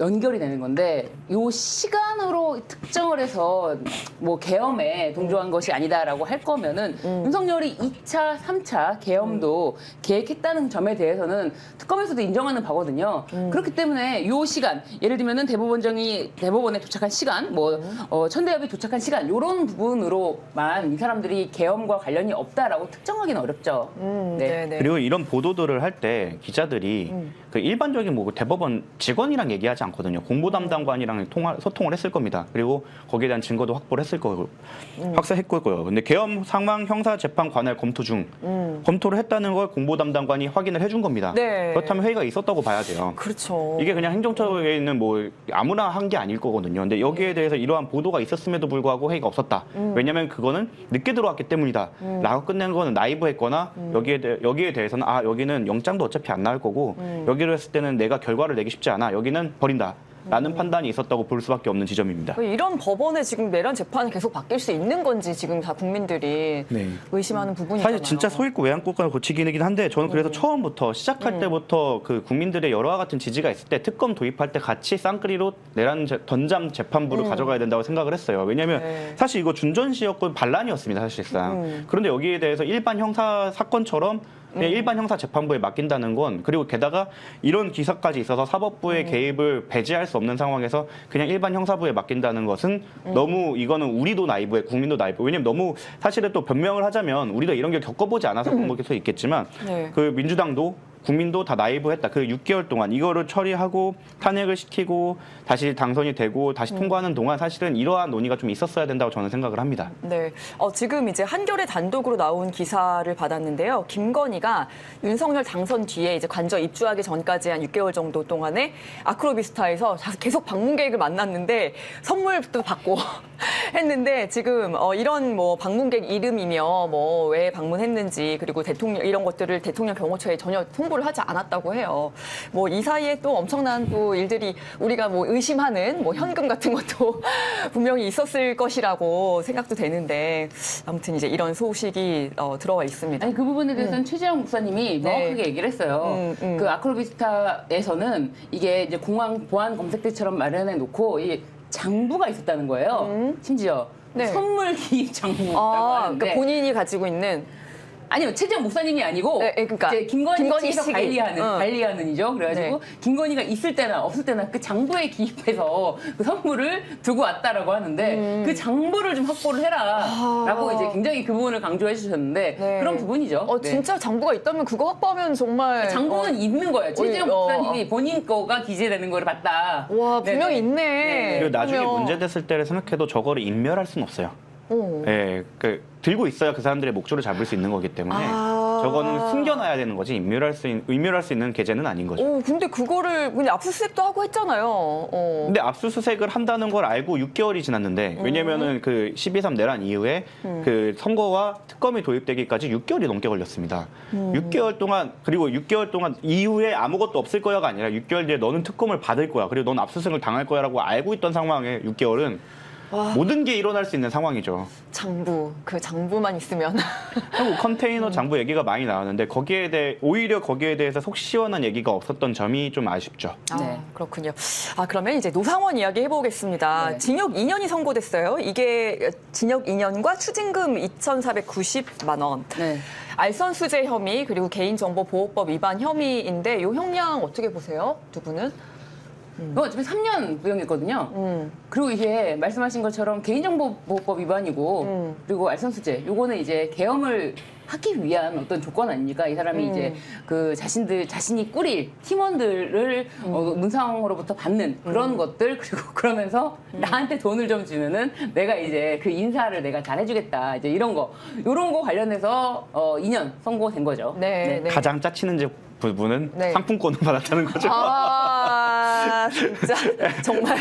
연결이 되는 건데 요 시간으로 특정을 해서 뭐 계엄에 동조한 것이 아니다라고 할 거면은 윤석열이 2차, 3차 계엄도 계획했다는 점에 대해서는 특검에서도 인정하는 바거든요. 그렇기 때문에 요 시간, 예를 들면은 대법원에 도착한 시간, 천대엽이 도착한 시간 요런 부분으로만 이 사람들이 계엄과 관련이 없다라고 특정하기는 어렵죠. 네. 네네. 그리고 이런 보도들을 할 때 기자들이 그 일반적인 뭐 대법원 직원이랑 얘기하지 않거든요. 공보담당관이랑 소통을 했을 겁니다. 그리고 거기에 대한 증거도 확보를 했을 거고, 확보했을 거고요. 근데 계엄 상황 형사 재판 관할 검토 중 검토를 했다는 걸 공보담당관이 확인을 해준 겁니다. 네. 그렇다면 회의가 있었다고 봐야 돼요. 그렇죠. 이게 그냥 행정처에 있는 뭐 아무나 한 게 아닐 거거든요. 근데 여기에 대해서 이러한 보도가 있었음에도 불구하고 회의가 없었다. 왜냐하면 그거는 늦게 들어왔기 때문이다. 라고 끝낸 거는 나이브했거나 여기에 대해서는 여기는 영장도 어차피 안 나올 거고 여기로 했을 때는 내가 결과를 내기 쉽지 않아. 여기는 버린다. 라는 판단이 있었다고 볼 수밖에 없는 지점입니다. 이런 법원에 지금 내란 재판이 계속 바뀔 수 있는 건지 지금 다 국민들이 네. 의심하는 부분이잖아요. 사실 진짜 소있고 외양국가 고치기이긴 한데 저는 그래서 처음부터 시작할 때부터 그 국민들의 여러와 같은 지지가 있을 때 특검 도입할 때 같이 쌍끌이로 내란 던잠 재판부를 가져가야 된다고 생각을 했어요. 왜냐하면 네. 사실 이거 준전시였고 반란이었습니다. 사실상. 그런데 여기에 대해서 일반 형사 사건처럼 그냥 일반 형사 재판부에 맡긴다는 건, 그리고 게다가 이런 기사까지 있어서 사법부의 개입을 배제할 수 없는 상황에서 그냥 일반 형사부에 맡긴다는 것은 너무, 이거는 우리도 나이브에 국민도 나이브. 왜냐면 너무 사실은 또 변명을 하자면 우리가 이런 걸 겪어보지 않아서 그런 것일 수 있겠지만 네. 그 민주당도 국민도 다 나이브했다. 그 6개월 동안 이거를 처리하고 탄핵을 시키고 다시 당선이 되고 다시 통과하는 동안 사실은 이러한 논의가 좀 있었어야 된다고 저는 생각을 합니다. 네, 지금 이제 한겨레 단독으로 나온 기사를 받았는데요. 김건희가 윤석열 당선 뒤에 이제 관저 입주하기 전까지 한 6개월 정도 동안에 아크로비스타에서 계속 방문 계획을 만났는데 선물도 받고 했는데 지금 이런 뭐 방문객 이름이며 뭐 왜 방문했는지 그리고 대통령 이런 것들을 대통령 경호처에 전혀 통보를 하지 않았다고 해요. 뭐 이 사이에 또 엄청난 또 일들이 우리가 뭐 의심하는 뭐 현금 같은 것도 분명히 있었을 것이라고 생각도 되는데 아무튼 이제 이런 소식이 들어와 있습니다. 아니 그 부분에 대해서는 최재형 목사님이 명확하게 얘기를 했어요. 그 아크로비스타에서는 이게 이제 공항 보안 검색대처럼 마련해 놓고 이 장부가 있었다는 거예요. 심지어 네. 선물 기입 장부라고 하는데 그러니까 본인이 가지고 있는 아니요, 최재형 목사님이 아니고 네, 그러니까 이제 김건희 측에서 시기. 관리하는이죠. 그래가지고 네. 김건희가 있을 때나 없을 때나 그 장부에 기입해서 그 선물을 두고 왔다라고 하는데 그 장부를 좀 확보를 해라라고 이제 굉장히 그 부분을 강조해 주셨는데 네. 그런 부분이죠. 네. 진짜 장부가 있다면 그거 확보하면 정말 장부는 있는 거예요. 최재형 목사님이 본인 거가 기재되는 거를 봤다. 와 분명히 네네. 있네. 그리고 나중에 그러면- 문제됐을 때를 생각해도 저거를 인멸할 수는 없어요. 어. 예, 들고 있어야 그 사람들의 목줄을 잡을 수 있는 거기 때문에 저거는 숨겨놔야 되는 거지 의멸할 수 있는 계제는 아닌 거죠. 근데 그거를 그냥 압수수색도 하고 했잖아요. 근데 압수수색을 한다는 걸 알고 6개월이 지났는데 왜냐면은 그 12.3 내란 이후에 그 선거와 특검이 도입되기까지 6개월이 넘게 걸렸습니다. 6개월 동안 그리고 6개월 동안 이후에 아무것도 없을 거야가 아니라 6개월 뒤에 너는 특검을 받을 거야. 그리고 넌 압수수색을 당할 거야라고 알고 있던 상황에 6개월은 모든 게 일어날 수 있는 상황이죠. 그 장부만 있으면. 한국 컨테이너 장부 얘기가 많이 나왔는데 오히려 거기에 대해서 속 시원한 얘기가 없었던 점이 좀 아쉽죠. 네. 그렇군요. 그러면 이제 노상원 이야기 해보겠습니다. 네. 징역 2년이 선고됐어요. 이게 징역 2년과 추징금 2,490만 원. 네. 알선 수재 혐의 그리고 개인정보보호법 위반 혐의인데 이 형량 어떻게 보세요? 두 분은? 이거 어차피 3년 구형했거든요. 그리고 이게 말씀하신 것처럼 개인정보보호법 위반이고 그리고 알선수재 요거는 이제 계엄을 하기 위한 어떤 조건 아닙니까? 이 사람이 이제 그 자신이 꾸릴 팀원들을 문상으로부터 받는 그런 것들 그리고 그러면서 나한테 돈을 좀 주면은 내가 이제 그 인사를 내가 잘해주겠다 이제 이런 거 관련해서 2년 선고된 거죠. 네. 가장 짜치는 부분은 네. 상품권을 받았다는 거죠. 진짜 정말.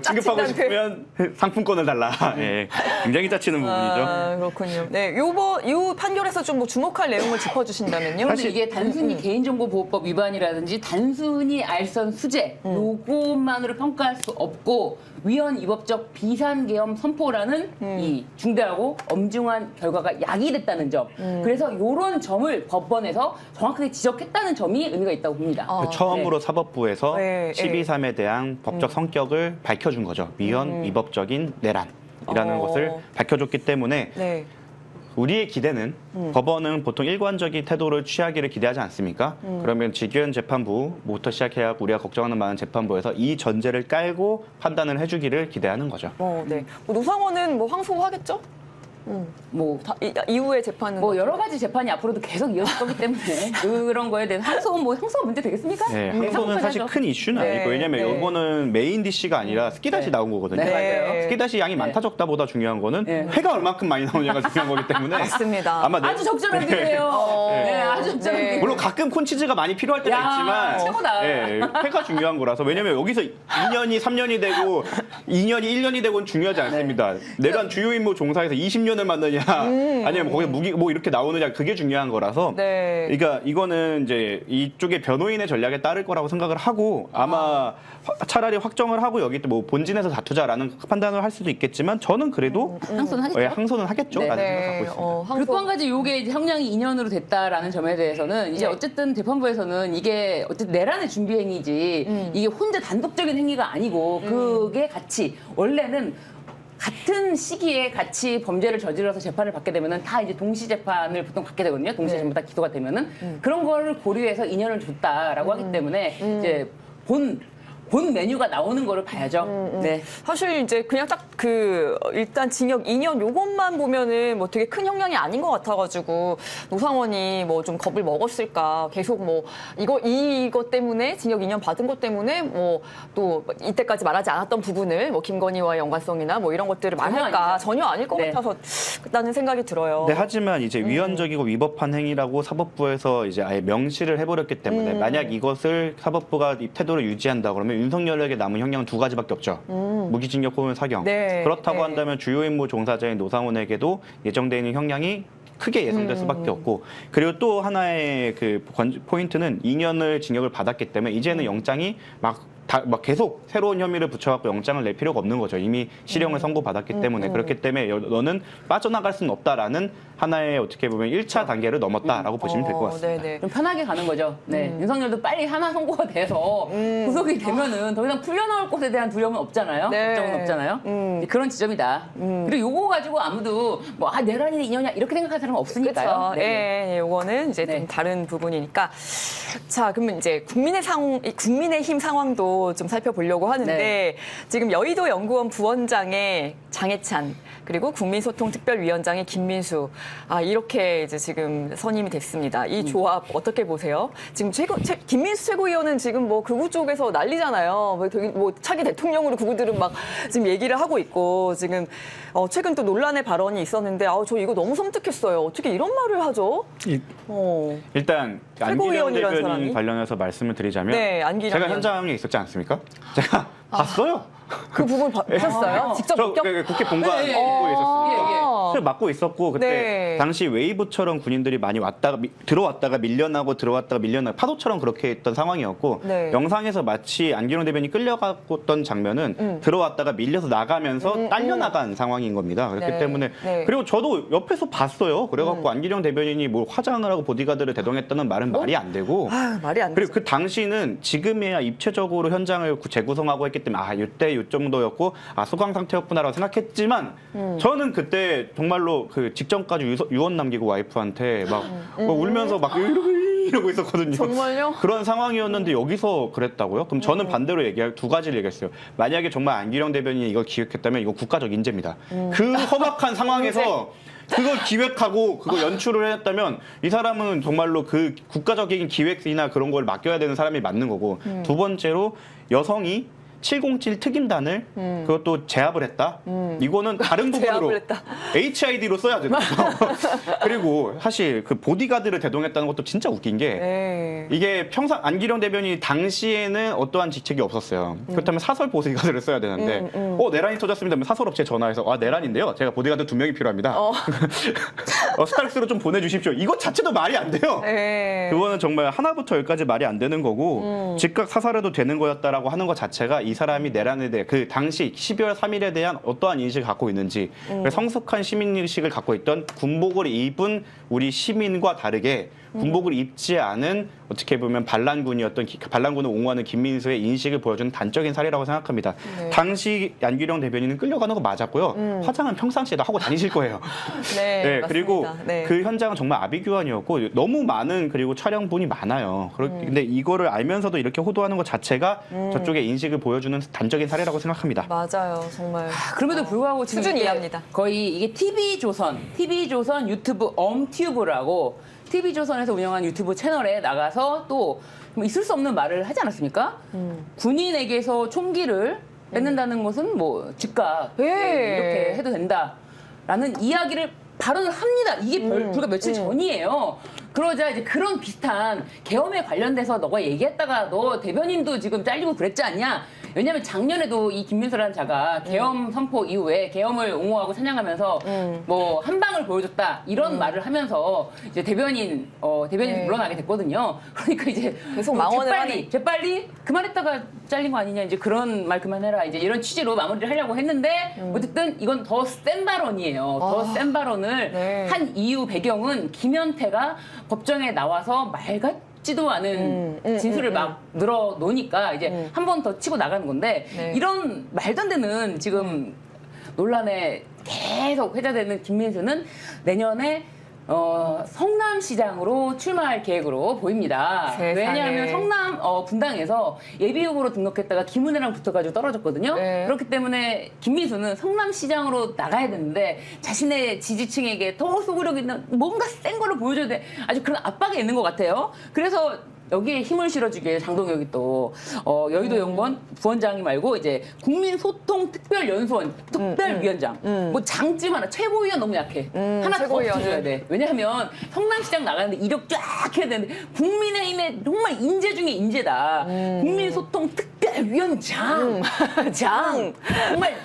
취급하고 짜친다는 싶으면 상품권을 달라. 예, 굉장히 짜치는 부분이죠. 그렇군요. 네, 이 판결에서 좀 뭐 주목할 내용을 짚어주신다면요. 근데 이게 단순히 개인정보보호법 위반이라든지 단순히 알선 수재 요것만으로 평가할 수 없고 위헌 위법적 비상계엄 선포라는 이 중대하고 엄중한 결과가 야기됐다는 점. 그래서 이런 점을 법원에서 정확하게 지적했다는 점이 의미가 있다고 봅니다. 처음으로 사법부에서 네, 12.3에 대한 법적 성격을 밝혀준 거죠. 위헌, 위법적인 내란이라는 것을 밝혀줬기 때문에 네. 우리의 기대는 법원은 보통 일관적인 태도를 취하기를 기대하지 않습니까? 그러면 직위원 재판부부터 시작해야 우리가 걱정하는 많은 재판부에서 이 전제를 깔고 판단을 해주기를 기대하는 거죠. 네. 뭐 노상원은 뭐 항소하겠죠? 뭐 이후의 재판은 뭐 여러 가지 재판이 앞으로도 계속 이어질 거기 때문에 그런 거에 대해서 항소는 뭐 항소가 문제 되겠습니까? 네, 항소는 사실 상관하죠. 큰 이슈는 네, 아니고 왜냐면 네. 이거는 메인 DC가 아니라 스키다시 네. 나온 거거든요. 네, 맞아요. 스키다시 양이 많다 적다보다 중요한 거는 네. 회가 얼마큼 많이 나오냐가 중요한 거기 때문에 맞습니다. 아마 아주 적절한 비례예요. 네, 아주 적절한 네. 비례. 물론 가끔 콘치즈가 많이 필요할 때가 야, 있지만 최고다. 네, 회가 중요한 거라서 왜냐면 여기서 2년이 3년이 되고 2년이 1년이 되고는 중요하지 않습니다. 내가 주요 임무 종사에서 20년을 만드냐 아니면 거기서 무기 뭐 이렇게 나오느냐 그게 중요한 거라서 네. 그러니까 이거는 이제 이쪽에 변호인의 전략에 따를 거라고 생각을 하고 아마 차라리 확정을 하고 여기 또 뭐 본진에서 다투자라는 판단을 할 수도 있겠지만 저는 그래도 항소는 하겠죠. 항소는 하겠죠 네. 라는 생각 갖고 있습니다. 그리고 또 한 가지 요게 이제 형량이 2년으로 됐다라는 점에 대해서는 이제 네. 어쨌든 재판부에서는 이게 어쨌든 내란의 준비 행위지 이게 혼자 단독적인 행위가 아니고 그게 같이 원래는 같은 시기에 같이 범죄를 저질러서 재판을 받게 되면은 다 이제 동시 재판을 보통 받게 되거든요. 동시에 전부 다 기소가 되면은 그런 거를 고려해서 2년을 줬다라고 하기 때문에 이제 본 메뉴가 나오는 거를 봐야죠. 네. 사실 이제 그냥 딱 일단 징역 2년 요것만 보면은 뭐 되게 큰 형량이 아닌 것 같아가지고 노상원이 뭐 좀 겁을 먹었을까 계속 뭐 이것 때문에 징역 2년 받은 것 때문에 뭐 또 이때까지 말하지 않았던 부분을 뭐 김건희와의 연관성이나 뭐 이런 것들을 전혀 말할까 아니죠. 전혀 아닐 것 네. 같아서 라는 생각이 들어요. 네, 하지만 이제 위헌적이고 위법한 행위라고 사법부에서 이제 아예 명시를 해버렸기 때문에 만약 이것을 사법부가 이 태도를 유지한다 그러면 윤석열에게 남은 형량은 두 가지밖에 없죠. 무기징역 혹은 사형. 네, 그렇다고 네. 한다면 주요 임무 종사자인 노상원에게도 예정되어 있는 형량이 크게 예상될 수밖에 없고 그리고 또 하나의 그 포인트는 2년을 징역을 받았기 때문에 이제는 영장이 막 계속 새로운 혐의를 붙여갖고 영장을 낼 필요가 없는 거죠. 이미 실형을 선고받았기 때문에 그렇기 때문에 너는 빠져나갈 수는 없다라는 하나의 어떻게 보면 1차 단계를 넘었다라고 보시면 될 것 같습니다. 네네. 좀 편하게 가는 거죠. 네. 윤석열도 빨리 하나 선고가 돼서 구속이 되면은 더 이상 풀려나올 것에 대한 두려움은 없잖아요. 네. 걱정은 없잖아요. 그런 지점이다. 그리고 요거 가지고 아무도 뭐 내란이 2년이야 이렇게 생각하는 사람은 없으니까요. 그렇죠. 예, 요거는 이제 좀 네. 다른 부분이니까. 자, 그러면 이제 국민의힘 상황도 좀 살펴보려고 하는데 네. 지금 여의도 연구원 부원장의 장해찬 그리고 국민소통특별위원장의 김민수 이렇게 이제 지금 선임이 됐습니다. 이 조합 어떻게 보세요? 지금 김민수 최고위원은 지금 뭐 극우 쪽에서 난리잖아요. 뭐 차기 대통령으로 극우들은 막 지금 얘기를 하고 있고 지금 최근 또 논란의 발언이 있었는데 저 이거 너무 섬뜩했어요. 어떻게 이런 말을 하죠? 일단 안기령 최고위원이라는 대변인 사람이? 관련해서 말씀을 드리자면 네, 안기령 제가 의원. 현장에 있었지 않습니까? 제가 봤어요. 그 부분 보셨어요? 직접 저 목격? 국회 본관 네, 예, 맡고 예. 있었습니다. 예, 예. 저 맡고 있었고 그때 네. 당시 웨이브처럼 군인들이 많이 들어왔다가 밀려나고 들어왔다가 밀려나고 파도처럼 그렇게 했던 상황이었고 네. 영상에서 마치 안기령 대변인이 끌려갔던 장면은 들어왔다가 밀려서 나가면서 딸려나간 상황인 겁니다. 그렇기 네. 때문에 네. 그리고 저도 옆에서 봤어요. 그래갖고 안기령 대변인이 뭐 화장을 하고 보디가드를 대동했다는 말은 말이 안 되고 말이 안 그리고 되죠. 그 당시는 지금이야 입체적으로 현장을 재구성하고 했기 때문에 이때 요 정도였고 소강 상태였구나라고 생각했지만 저는 그때 정말로 그 직전까지 유언 남기고 와이프한테 막 울면서 막 이러고 있었거든요. 정말요? 그런 상황이었는데 여기서 그랬다고요? 그럼 저는 반대로 두 가지를 얘기했어요. 만약에 정말 안기령 대변인이 이걸 기획했다면 이거 국가적 인재입니다. 그 험악한 상황에서 그걸 기획하고 그거 연출을 했다면 이 사람은 정말로 그 국가적인 기획이나 그런 걸 맡겨야 되는 사람이 맞는 거고 두 번째로 여성이 707 특임단을 그것도 제압을 했다. 이거는 다른 부분으로 제압을 했다. HID로 써야 돼요. 그리고 사실 그 보디가드를 대동했다는 것도 진짜 웃긴 게 네. 이게 평상 안기령 대변인이 당시에는 어떠한 직책이 없었어요. 그렇다면 사설 보디가드를 써야 되는데 내란이 터졌습니다. 하면 사설 업체에 전화해서 내란인데요. 제가 보디가드 2명이 필요합니다. 스타렉스로 좀 보내주십시오. 이것 자체도 말이 안 돼요. 네. 그거는 정말 하나부터 열까지 말이 안 되는 거고 즉각 사살해도 되는 거였다라고 하는 것 자체가 이 사람이 내란에 대해 그 당시 12월 3일에 대한 어떠한 인식을 갖고 있는지 성숙한 시민의식을 갖고 있던 군복을 입은 우리 시민과 다르게 군복을 입지 않은 어떻게 보면 반란군을 옹호하는 김민수의 인식을 보여주는 단적인 사례라고 생각합니다. 네. 당시 안규령 대변인은 끌려가는 거 맞았고요. 화장은 평상시에도 하고 다니실 거예요. 네, 맞습니다. 그리고 네. 그 현장은 정말 아비규환이었고 너무 많은 그리고 촬영분이 많아요. 근데 이거를 알면서도 이렇게 호도하는 것 자체가 저쪽의 인식을 보여주는 단적인 사례라고 생각합니다. 맞아요, 정말. 그럼에도 불구하고 지금 수준 이게 이해합니다. 거의 이게 TV조선 유튜브 엄튜브라고 TV조선에서 운영한 유튜브 채널에 나가서 또뭐 있을 수 없는 말을 하지 않았습니까? 군인에게서 총기를 뺏는다는 것은 뭐 즉각 네. 이렇게 해도 된다라는 이야기를 발언을 합니다. 이게 불과 며칠 전이에요. 그러자 이제 그런 비슷한 계엄에 관련돼서 너가 얘기했다가 너 대변인도 지금 잘리고 그랬지 않냐? 왜냐면 작년에도 이 김민수라는 자가 계엄 선포 이후에 계엄을 옹호하고 찬양하면서 뭐 한 방을 보여줬다 이런 말을 하면서 이제 대변인 네. 물러나게 됐거든요. 그러니까 이제 계속 뭐 망언을 재빨리 그만했다가 잘린 거 아니냐 이제 그런 말 그만해라 이제 이런 취지로 마무리를 하려고 했는데 어쨌든 이건 더 센 발언이에요. 더 센 발언을 네. 한 이유 배경은 김현태가 법정에 나와서 말 같지도 않은 진술을 막 늘어놓으니까 이제 한 번 더 치고 나가는 건데 네. 이런 말도 안 되는 지금 논란에 계속 회자되는 김민수는 내년에 성남시장으로 출마할 계획으로 보입니다. 세상에. 왜냐하면 성남 분당에서 예비후보로 등록했다가 김은혜랑 붙어가지고 떨어졌거든요. 네. 그렇기 때문에 김민수는 성남시장으로 나가야 되는데 자신의 지지층에게 더 소구력 있는 뭔가 센 거를 보여줘야 돼. 아주 그런 압박이 있는 것 같아요. 그래서 여기에 힘을 실어주기에 장동혁이 또 여의도연구원 부원장이 말고 이제 국민소통특별연수원 특별위원장 뭐 장쯤 하나 최고위원 너무 약해 하나 더 최고위원은. 붙여줘야 돼. 왜냐하면 성남시장 나가는데 이력 쫙 해야 되는데 국민의힘의 정말 인재 중에 인재다. 국민소통특별위원장 장 정말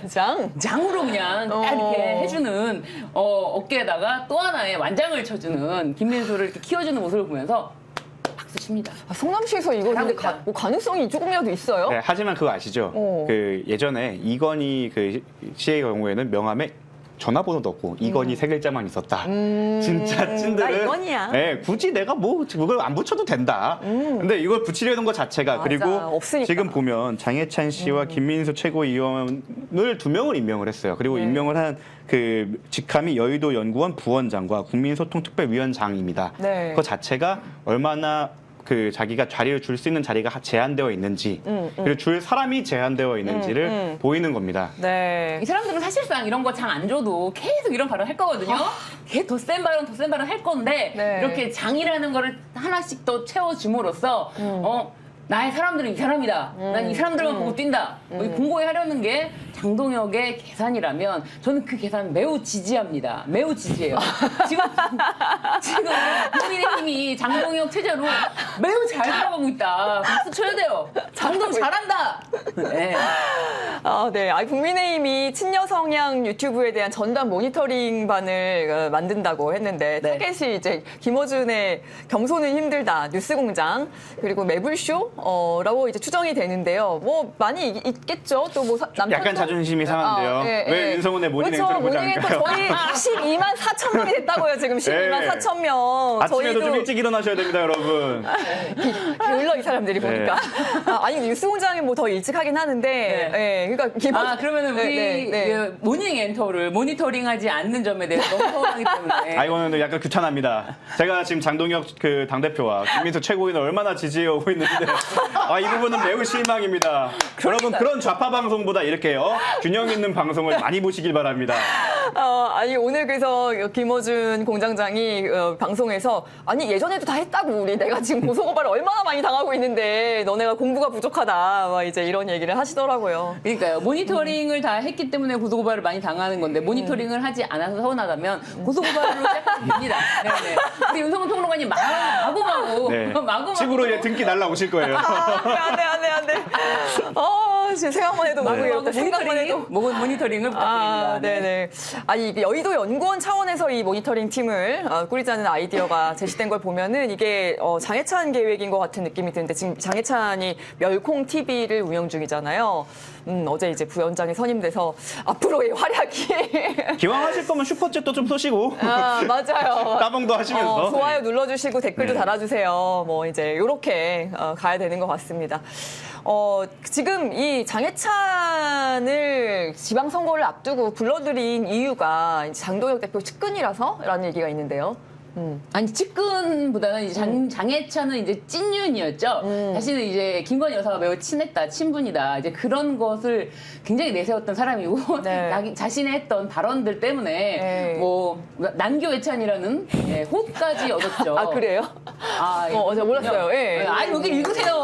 장으로 그냥 딱 이렇게 해주는 어깨에다가 또 하나의 완장을 쳐주는 김민수를 이렇게 키워주는 모습을 보면서 박수 칩니다. 성남시에서 이거 근데 잘하고 있다. 가능성이 조금이라도 있어요? 네, 하지만 그거 아시죠? 그 예전에 이건희 그 씨의 경우에는 명함에 전화번호도 없고 이건희 세 글자만 있었다. 진짜 나 찐들은 이건희야. 네, 굳이 내가 뭐 그걸 안 붙여도 된다. 근데 이걸 붙이려는 것 자체가 맞아, 그리고 없으니까. 지금 보면 장해찬 씨와 김민수 최고위원을 2명을 임명을 했어요. 그리고 네. 임명을 한 그 직함이 여의도연구원 부원장과 국민소통특별위원장입니다. 네. 그 자체가 얼마나 그 자기가 자리를 줄 수 있는 자리가 제한되어 있는지 그리고 줄 사람이 제한되어 있는지를 보이는 겁니다. 네. 이 사람들은 사실상 이런 거 장 안 줘도 계속 이런 발언 할 거거든요. 걔 더 센 발언, 더 센 발언 할 건데 네. 이렇게 장이라는 거를 하나씩 더 채워줌으로써 나의 사람들은 이 사람이다. 난 이 사람들만 보고 뛴다. 뭐 공고히 하려는 게 장동혁의 계산이라면 저는 그 계산 매우 지지합니다. 매우 지지해요. 지금 국민의힘이 장동혁 체제로 매우 잘 돌아가고 있다. 박수 쳐야 돼요. 장동 잘한다. 네. 네. 국민의힘이 친여 성향 유튜브에 대한 전담 모니터링반을 만든다고 했는데 네. 타겟이 이제 김어준의 겸손은 힘들다, 뉴스공장 그리고 매불쇼라고 이제 추정이 되는데요. 뭐 많이 있겠죠. 또 뭐 남편도 약간 자존심이 상한데요. 왜 윤성훈의 모닝엔터를 보지 모닝엔터 않을까요? 저희 12만 4천 명이 됐다고요. 지금 12만 네. 4천 명. 아침에도 좀 일찍 일어나셔야 됩니다, 여러분. 게을러 이 사람들이 보니까. 아니 뉴스공장이 뭐 더 일찍 하긴 하는데. 네. 그러니까 그러면은 우리 그 모닝 엔터를 모니터링하지 않는 점에 대해서 너무 서운하기 때문에. 이거는 약간 귀찮합니다. 제가 지금 장동혁 그 당대표와 김민수 최고위원을 얼마나 지지해 오고 있는데 이 부분은 매우 실망입니다. 여러분 그런 좌파 방송보다 이렇게요 균형 있는 방송을 많이 보시길 바랍니다. 오늘 그래서 김어준 공장장이 방송에서 예전에도 다 했다고 우리 내가 지금 고소고발을 얼마나 많이 당하고 있는데 너네가 공부가 부족하다 막 이제 이런 얘기를 하시더라고요. 그러니까요. 모니터링을 다 했기 때문에 고소고발을 많이 당하는 건데 모니터링을 하지 않아서 서운하다면 고소고발로 시작하면 됩니다. 네네. 우리 윤성훈 평론가님 마구마구 네. 마구마구 집으로 이제 등기 날라오실 거예요. 안 돼. 지금 생각만 해도 너무 귀엽다. 생각만 해도. 모니터링을 부탁드립니다. 아, 네네. 아니, 이게 여의도 연구원 차원에서 이 모니터링 팀을 꾸리자는 아이디어가 제시된 걸 보면은 이게 장해찬 계획인 것 같은 느낌이 드는데 지금 장해찬이 멸콩 TV를 운영 중이잖아요. 어제 이제 부위원장이 선임돼서 앞으로의 활약이. 기왕 하실 거면 슈퍼챗도 좀 쏘시고 아, 맞아요. 따봉도 하시면서. 좋아요 눌러주시고 댓글도 네. 달아주세요. 뭐 이제 이렇게 가야 되는 것 같습니다. 지금 이 장해찬을 지방선거를 앞두고 불러들인 이유가 이제 장동혁 대표 측근이라서라는 얘기가 있는데요. 아니 측근보다는 이제 장해찬은 이제 찐윤이었죠. 자신은 이제 김건희 여사와 매우 친했다, 친분이다. 이제 그런 것을 굉장히 내세웠던 사람이고 네. 자신의 했던 발언들 때문에 네. 뭐 난교애찬이라는 호흡까지 얻었죠. 아 그래요? 어제 몰랐어요. 예. 아니 여기 읽으세요.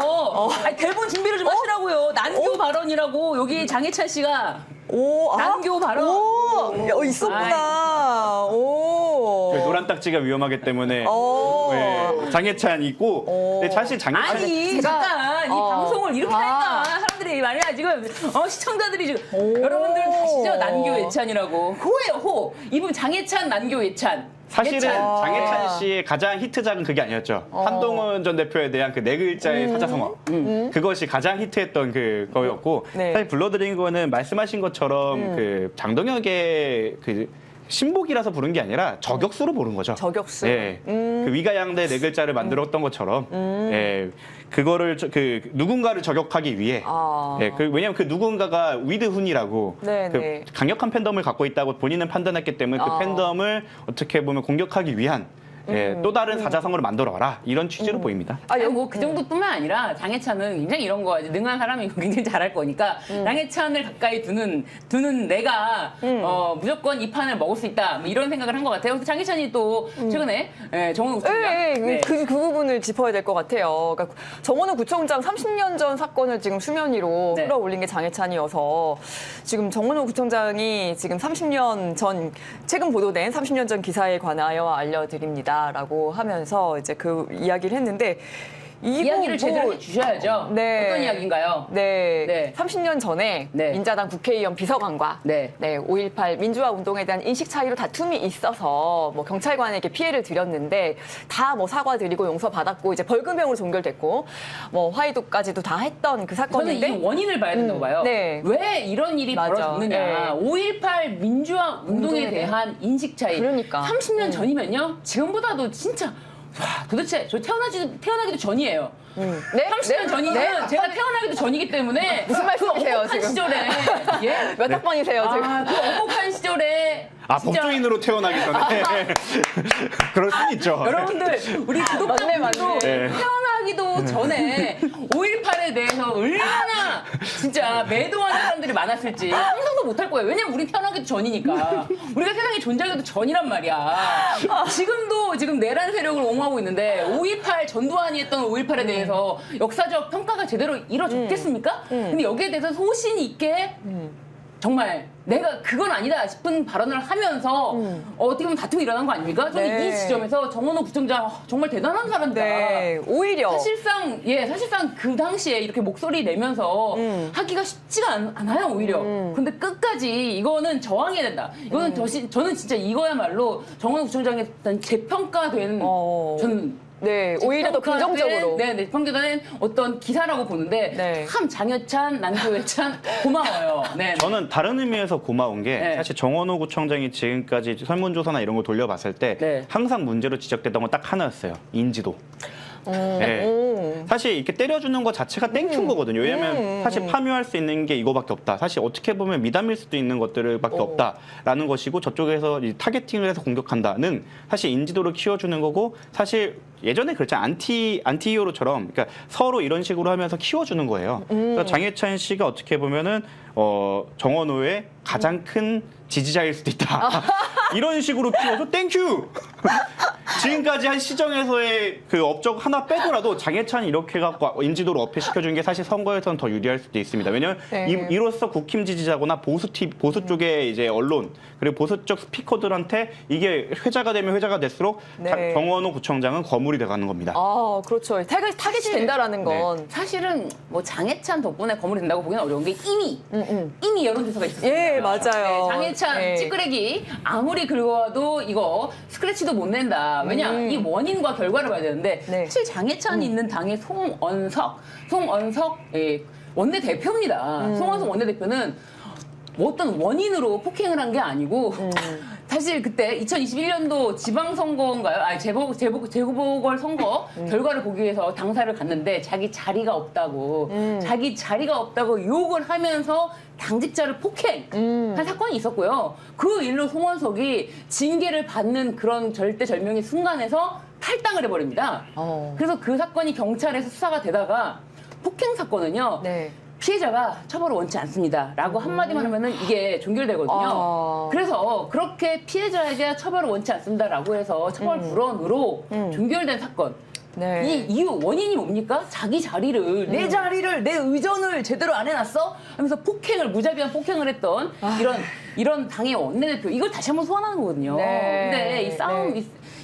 아니 대본 준비를 좀 하시라고요. 난교 발언이라고 여기 장해찬 씨가 난교 발언. 있었구나. 오. 노란 딱지가 위험하기 때문에 오. 네, 장해찬 있고 근데 사실 장해찬 아니 잠깐 이 방송을 이렇게 하니까 사람들이 말이야 지금 시청자들이 지금 여러분들 아시죠? 난교 예찬이라고 호예요 호. 이분 장해찬 난교 예찬. 사실은 예찬. 장해찬 씨의 가장 히트작은 그게 아니었죠. 한동훈 전 대표에 대한 그 네 글자의 사자성어. 그것이 가장 히트했던 그거였고 네. 사실 불러드린 거는 말씀하신 것처럼 그 장동혁의 그 신복이라서 부른 게 아니라 저격수로 부른 거죠. 저격수. 예. 그 위가양대 네 글자를 만들었던 것처럼 예. 그거를 누군가를 저격하기 위해 예. 왜냐하면 그 누군가가 위드훈이라고 네, 그 네. 강력한 팬덤을 갖고 있다고 본인은 판단했기 때문에 그 팬덤을 어떻게 보면 공격하기 위한 예, 또 다른 사자성어를 만들어라 이런 취지로 보입니다. 아니 뭐 그 정도뿐만 아니라 장해찬은 굉장히 이런 거 이제 능한 사람이고 굉장히 잘할 거니까 장해찬을 가까이 두는 내가 무조건 이 판을 먹을 수 있다 뭐 이런 생각을 한 것 같아요. 그래서 장해찬이 또 최근에 정원호 구청장 네, 그 부분을 짚어야 될 것 같아요. 그러니까 정원호 구청장 30년 전 사건을 지금 수면 위로 네. 끌어올린 게 장해찬이어서 지금 정원호 구청장이 지금 30년 전 최근 보도된 30년 전 기사에 관하여 알려드립니다라고 하면서 이제 그 이야기를 했는데 이야기를 제대로 해주셔야죠. 네. 어떤 이야기인가요? 네. 네. 30년 전에 네. 민자당 국회의원 비서관과 네. 5.18 민주화 운동에 대한 인식 차이로 다툼이 있어서 뭐 경찰관에게 피해를 드렸는데 다 뭐 사과드리고 용서받았고 이제 벌금형으로 종결됐고 뭐 화해도까지도 다 했던 그 저는 사건인데 이 원인을 봐야 된다고 봐요. 네. 왜 이런 일이 맞아. 벌어졌느냐. 네. 5.18 민주화 운동에 대한 인식 차이. 그러니까. 30년 전이면요. 지금보다도 진짜 와, 도대체 저 태어나기도 전이에요. 네? 30년 네? 전이면 네? 제가 태어나기도 전이기 때문에 무슨 말씀이세요, 그 지금? 시절에 예? 몇 학번이세요 지금? 그 어목한 시절에 진짜 법조인으로 태어나기 전에 그럴 수 있죠. 여러분들 우리 구독자분들도 맞네. 네. 태어나기도 전에 5.18에 대해서 얼마나 진짜 매도하는 사람들이 많았을지 상상도 못할 거예요. 왜냐면 우리 태어나기도 전이니까. 우리가 세상에 존재하기도 전이란 말이야. 지금 내란 세력을 옹호하고 있는데 5.18 전두환이 했던 5.18에 대해서 역사적 평가가 제대로 이루어졌겠습니까? 근데 여기에 대해서 소신 있게 정말 내가 그건 아니다 싶은 발언을 하면서 어떻게 보면 다툼이 일어난 거 아닙니까? 저는 네. 이 지점에서 정원호 구청장 정말 대단한 사람이다. 네, 오히려 사실상 그 당시에 이렇게 목소리 내면서 하기가 쉽지가 않아요, 오히려. 근데 끝까지 이거는 저항해야 된다. 이거는 저는 진짜 이거야말로 정원호 구청장의 어떤 재평가된 저는 네, 오히려 더 긍정적으로. 네, 평가된 어떤 기사라고 보는데 네. 참 장여찬, 난조여찬 고마워요. 네. 저는 다른 의미에서 고마운 게 네. 사실 정원호 구청장이 지금까지 설문조사나 이런 거 돌려봤을 때 네. 항상 문제로 지적됐던 건 딱 하나였어요. 인지도. 네. 사실 이렇게 때려주는 것 자체가 땡큐인 거거든요. 왜냐하면 사실 파묘할 수 있는 게 이거밖에 없다. 사실 어떻게 보면 미담일 수도 있는 것들밖에 없다라는 것이고 저쪽에서 이 타겟팅을 해서 공격한다는 사실 인지도를 키워주는 거고 사실 예전에 그랬죠. 안티 히어로처럼 그러니까 서로 이런 식으로 하면서 키워주는 거예요. 그래서 장해찬 씨가 어떻게 보면은 정원호의 가장 큰 지지자일 수도 있다. 이런 식으로 키워서 땡큐. 지금까지 한 시정에서의 그 업적 하나 빼더라도 장해찬이 이렇게 갖고 인지도를 어필시켜준 게 사실 선거에서는 더 유리할 수도 있습니다. 왜냐하면 네. 이로써 국힘 지지자거나 보수 쪽의 이제 언론 그리고 보수 쪽 스피커들한테 이게 회자가 되면 회자가 될수록 네. 정원호 구청장은 거물이 돼가는 겁니다. 아, 그렇죠. 타겟이 된다라는 건. 사실은 뭐 장해찬 덕분에 거물이 된다고 보기는 어려운 게 이미 여론조사가 있었어요. 예, 맞아요. 장해찬 네. 찌끄레기 아무리 긁어와도 이거 스크래치도 못 낸다. 왜냐 이 원인과 결과를 봐야 되는데 네. 사실 장해찬이 있는 당의 송언석 원내대표입니다. 송언석 원내대표는 뭐 어떤 원인으로 폭행을 한 게 아니고 사실 그때 2021년도 지방선거인가요? 재보궐 선거 결과를 보기 위해서 당사를 갔는데 자기 자리가 없다고 욕을 하면서 당직자를 폭행한 사건이 있었고요. 그 일로 송원석이 징계를 받는 그런 절대절명의 순간에서 탈당을 해버립니다. 그래서 그 사건이 경찰에서 수사가 되다가 폭행 사건은요. 네. 피해자가 처벌을 원치 않습니다라고 한마디만 하면은 이게 종결되거든요. 그래서 그렇게 피해자에게 처벌을 원치 않습니다라고 해서 처벌 불원으로 종결된 사건. 네. 이 이유 원인이 뭡니까? 자기 자리를 내 자리를 내 의전을 제대로 안 해놨어? 하면서 무자비한 폭행을 했던 이런 당의 원내대표 이걸 다시 한번 소환하는 거거든요. 네. 근데 이 싸움 네.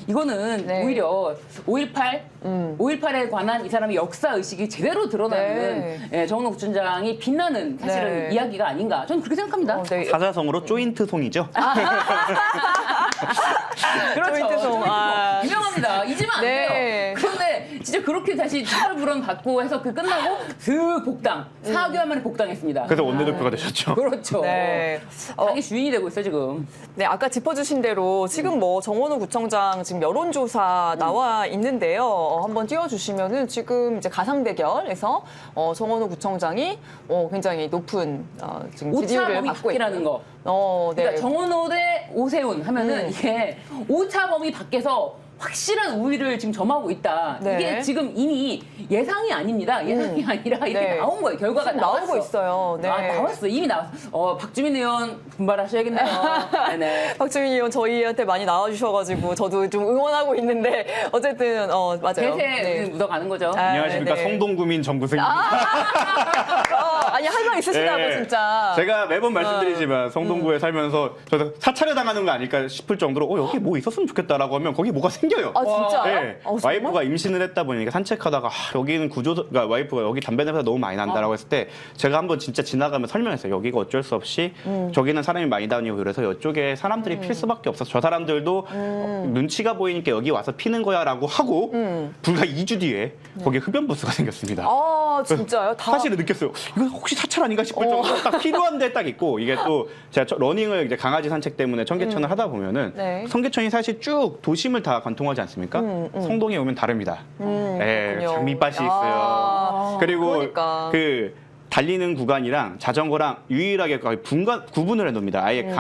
이거는 네. 오히려 5.18에 관한 이 사람의 역사 의식이 제대로 드러나는 네. 정은호 구청장이 빛나는 사실은 네. 이야기가 아닌가. 저는 그렇게 생각합니다. 네. 사자성어로 조인트 송이죠. 그렇죠. 조인트송. 아. 유명합니다. 잊으면 안 네. 돼요. 그런데 진짜 그렇게 다시 처벌 불원 받고 해서 그 끝나고 복당. 4개월 만에 복당했습니다. 그래서 원내대표가 되셨죠. 그렇죠. 네. 자기 주인이 되고 있어 지금. 네, 아까 짚어주신 대로 지금 뭐 정원호 구청장 지금 여론조사 나와 있는데요. 한번 띄워주시면은 지금 이제 가상 대결에서 정원호 구청장이 굉장히 높은 지금 지지율을 오차범위 받고 밖이라는 있고. 거. 네. 그러니까 정은호 대 오세훈 하면은 이게 오차범위 밖에서 확실한 우위를 지금 점하고 있다. 네. 이게 지금 이미 예상이 아닙니다. 예상이 아니라 이렇게 네. 나온 거예요. 결과가 지금 나왔어. 나오고 있어요. 네. 나왔어. 이미 나왔어. 박주민 의원 분발하셔야겠네요. 네네. 박주민 의원 저희한테 많이 나와주셔가지고 저도 좀 응원하고 있는데 어쨌든 맞아요. 대세 네. 묻어가는 거죠. 아, 안녕하십니까. 네. 성동구민 정구승입니다. 아니 할 말 있으시다고 예. 진짜. 제가 매번 말씀드리지만 성동구에 살면서 저도 사찰을 당하는 거 아닐까 싶을 정도로 여기 뭐 있었으면 좋겠다라고 하면 거기 뭐가 생겨요. 아 진짜요? 네. 와이프가 임신을 했다 보니까 산책하다가 여기는 그러니까 와이프가 여기 담배 냄새가 너무 많이 난다라고 했을 때 제가 한번 진짜 지나가면 설명했어요. 여기가 어쩔 수 없이 저기는 사람이 많이 다니고 그래서 이쪽에 사람들이 필 수밖에 없어서 저 사람들도 눈치가 보이니까 여기 와서 피는 거야라고 하고 불과 2주 뒤에 거기에 흡연부스가 생겼습니다. 아 진짜요? 다. 사실은 느꼈어요. 이거 혹시 사찰 아닌가 싶을 정도로 딱 필요한 데 딱 있고 이게 또 제가 러닝을 이제 강아지 산책 때문에 청계천을 하다 보면은 네. 청계천이 사실 쭉 도심을 다 관통하지 않습니까? 성동에 오면 다릅니다. 예, 그렇군요. 장미밭이 있어요. 아, 그리고 그러니까. 그 달리는 구간이랑 자전거랑 유일하게 거의 구분을 해놓습니다. 아예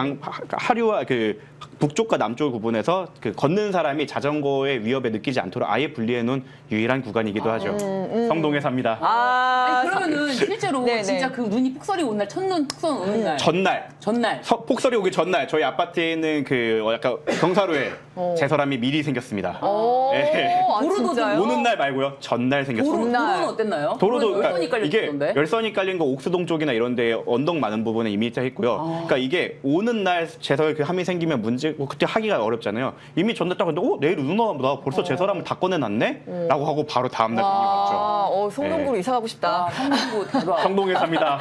하류와 그 북쪽과 남쪽을 구분해서 그 걷는 사람이 자전거의 위협에 느끼지 않도록 아예 분리해놓은 유일한 구간이기도 하죠. 성동에 삽니다. 아, 아니, 그러면은 실제로 네네. 진짜 그 눈이 폭설이 온 날, 첫눈 폭설 오는 날. 전날. 전날. 폭설이 오기 전날 저희 아파트에 있는 그 약간 경사로에 제설함이 미리 생겼습니다. 네. 아, 도로도 진짜요? 오는 날 말고요. 전날 생겼습니다. 도로는 어땠나요? 도로도 열선이 깔려 이게 있던데. 열선이 깔린 거 옥수동 쪽이나 이런 데 언덕 많은 부분에 이미 짜 있고요. 그러니까 이게 오는 날 제설 그 함이 생기면 문제 그때 하기가 어렵잖아요. 이미 전날 딱 했는데 내일 눈 오나 보다. 벌써 제설함을 다 꺼내놨네? 라고 하고 바로 다음 날 눈이 왔죠. 성동구로 네. 이사 가고 싶다. 아, 성동구 대박. 성동에 삽니다.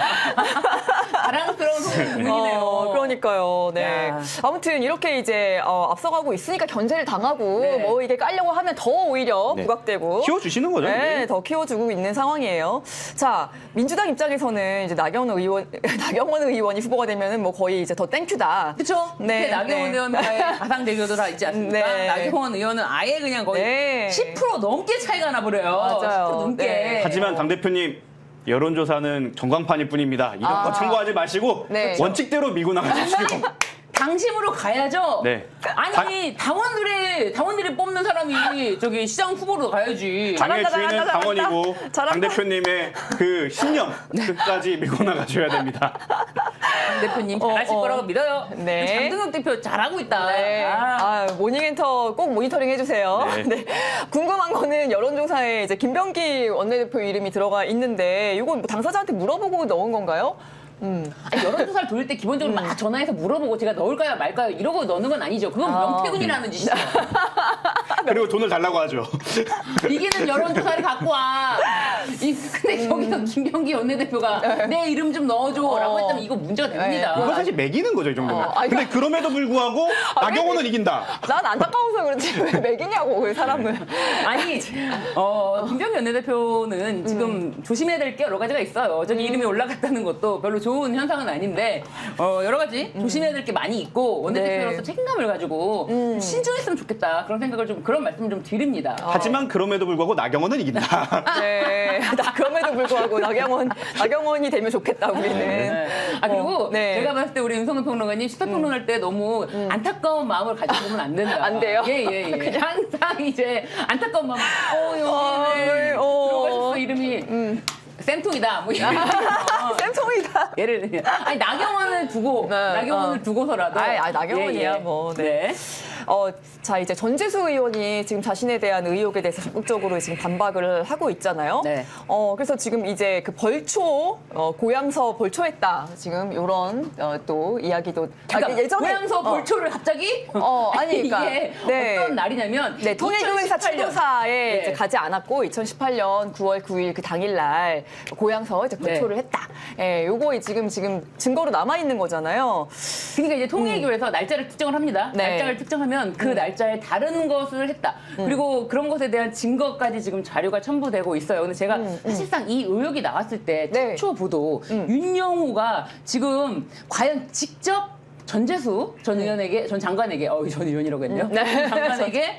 자랑스러운 성동이네요. 그러니까요. 네. 야. 아무튼 이렇게 이제 앞서가고 있으니까 견제를 당하고 네. 뭐 이게 깔려고 하면 더 오히려 네. 부각되고. 키워주시는 거죠. 네, 이게. 더 키워주고 있는 상황이에요. 자, 민주당 입장에서는 이제 나경원 의원이 후보가 되면은 뭐 거의 이제 더 땡큐다. 그쵸? 네, 네, 나경원 네. 의원과의 가상 대결도 다 있지 않습니까? 네. 나경원 의원은 아예 그냥 거의 네. 10% 넘게 차이가 나버려요. 맞아요. 10% 넘게. 네. 하지만 당대표님 여론조사는 전광판일 뿐입니다. 이런 거 참고하지 마시고 네. 원칙대로 밀고 나가십시오. 당심으로 가야죠. 네. 아니 당원들이 뽑는 사람이 저기 시장 후보로 가야지. 당의 잘한다, 주인은 잘한다, 당원이고 잘한다. 당 대표님의 그 신념 끝까지 밀고 나가셔야 됩니다. 당 대표님 잘하실 거라고 믿어요. 네. 장동혁 대표 잘하고 있다. 네. 아. 모닝엔터 꼭 모니터링 해주세요. 네. 네. 궁금한 거는 여론조사에 이제 김병기 원내대표 이름이 들어가 있는데 이건 뭐 당사자한테 물어보고 넣은 건가요? 아니, 여론조사를 돌릴 때 기본적으로 막 전화해서 물어보고 제가 넣을까요 말까요 이러고 넣는 건 아니죠. 그건 명태균이라는 짓이죠. 그리고 돈을 달라고 하죠. 이기는 여론조사를 갖고 와. 근데 저기서 김병기 원내대표가 내 이름 좀 넣어줘라고 했다면 이거 문제가 됩니다. 이거 사실 매기는 거죠, 이 정도면. 아니, 근데 그럼에도 불구하고 나경원은 이긴다. 난 안타까워서 그렇지 왜 매기냐고 그 사람을. 아니, 김병기 원내대표는 지금 조심해야 될 게 여러 가지가 있어요. 저기 이름이 올라갔다는 것도 별로 좋은 현상은 아닌데, 여러 가지 조심해야 될 게 많이 있고, 원내대표로서 네. 책임감을 가지고 신중했으면 좋겠다. 그런 생각을 그런 말씀을 좀 드립니다. 하지만 그럼에도 불구하고 나경원은 이긴다. 네. 그럼에도 불구하고 나경원이 되면 좋겠다 우리는. 네. 그리고 네. 제가 봤을 때 우리 윤석열 평론가님 시사평론할 때 너무 안타까운 마음을 가지고 보면 안 된다. 안 돼요? 예. 항상 이제 안타까운 마음, 여기 들어가셨어, 이름이. 쌤통이다. 뭐 이런. 쌤통이다. 예를 들면 아니 나경원을 두고 네, 나경원을 두고서라도 나경원이야 뭐. 네. 자 이제 전재수 의원이 지금 자신에 대한 의혹에 대해서 적극적으로 지금 반박을 하고 있잖아요. 네. 그래서 지금 이제 그 벌초 고향서 벌초했다 지금 이런 또 이야기도 그러니까 예전에 고향서 벌초를 갑자기 아니 그러니까 이게 네. 어떤 날이냐면 네, 통일교회사 2018년. 추도사에 네. 이제 가지 않았고 2018년 9월 9일 그 당일날 고향서 이제 벌초를 했다. 예, 요거 지금 증거로 남아 있는 거잖아요. 그러니까 이제 통일교에서 날짜를 특정을 합니다. 네. 날짜를 특정하면 그 날짜에 다른 것을 했다. 그리고 그런 것에 대한 증거까지 지금 자료가 첨부되고 있어요. 근데 제가 사실상 이 의혹이 나왔을 때 네. 최초 보도 윤영호가 지금 과연 직접 전재수 전 의원에게, 전 장관에게, 전 의원이라고 했네요. 전 장관에게,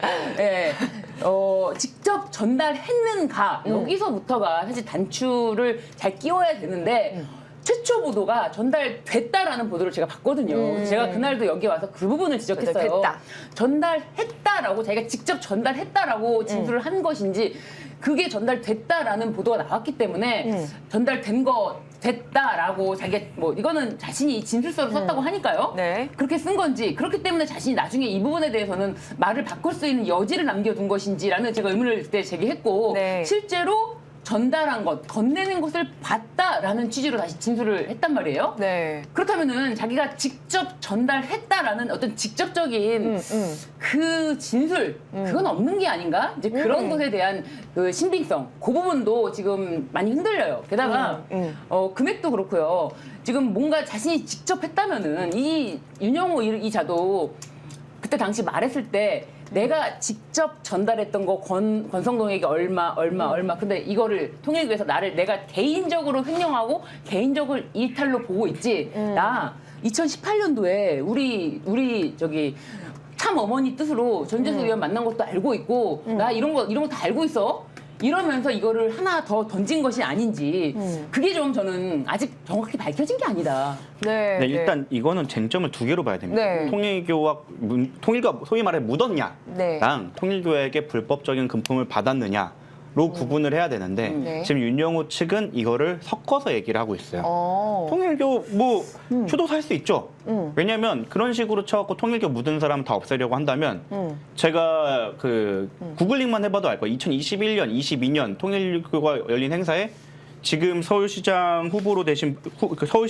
직접 전달했는가, 여기서부터가 사실 단추를 잘 끼워야 되는데, 최초 보도가 전달됐다라는 보도를 제가 봤거든요. 제가 그날도 여기 와서 그 부분을 지적했어요. 됐다. 전달했다라고, 자기가 직접 전달했다라고 진술을 한 것인지, 그게 전달됐다라는 보도가 나왔기 때문에 전달된 거 됐다라고 자기가 뭐 이거는 자신이 진술서를 썼다고 하니까요. 네. 그렇게 쓴 건지 그렇기 때문에 자신이 나중에 이 부분에 대해서는 말을 바꿀 수 있는 여지를 남겨둔 것인지라는 제가 의문을 그때 제기했고 네. 실제로 전달한 것, 건네는 것을 봤다라는 취지로 다시 진술을 했단 말이에요. 네. 그렇다면은 자기가 직접 전달했다라는 어떤 직접적인 그 진술 그건 없는 게 아닌가? 이제 그런 것에 대한 그 신빙성 그 부분도 지금 많이 흔들려요. 게다가 금액도 그렇고요. 지금 뭔가 자신이 직접 했다면은 이 윤영호 이자도 그때 당시 말했을 때 내가 직접 전달했던 거 권성동에게 얼마 근데 이거를 통일교에서 내가 개인적으로 횡령하고 개인적으로 일탈로 보고 있지. 나 2018년도에 우리 저기 참 어머니 뜻으로 전재수 의원 만난 것도 알고 있고 나 이런 거 다 알고 있어. 이러면서 이거를 하나 더 던진 것이 아닌지 그게 좀 저는 아직 정확히 밝혀진 게 아니다. 네. 네, 일단 이거는 쟁점을 두 개로 봐야 됩니다. 네. 통일교가 소위 말해 묻었냐랑 네. 통일교에게 불법적인 금품을 받았느냐로 구분을 해야 되는데 네. 지금 윤영호 측은 이거를 섞어서 얘기를 하고 있어요. 통일교 뭐 추도사 할 수 있죠. 왜냐하면 그런 식으로 쳐갖고 통일교 묻은 사람 다 없애려고 한다면 제가 그 구글링만 해봐도 알 거예요. 2021년, 22년 통일교가 열린 행사에 지금 서울시장 후보로 되신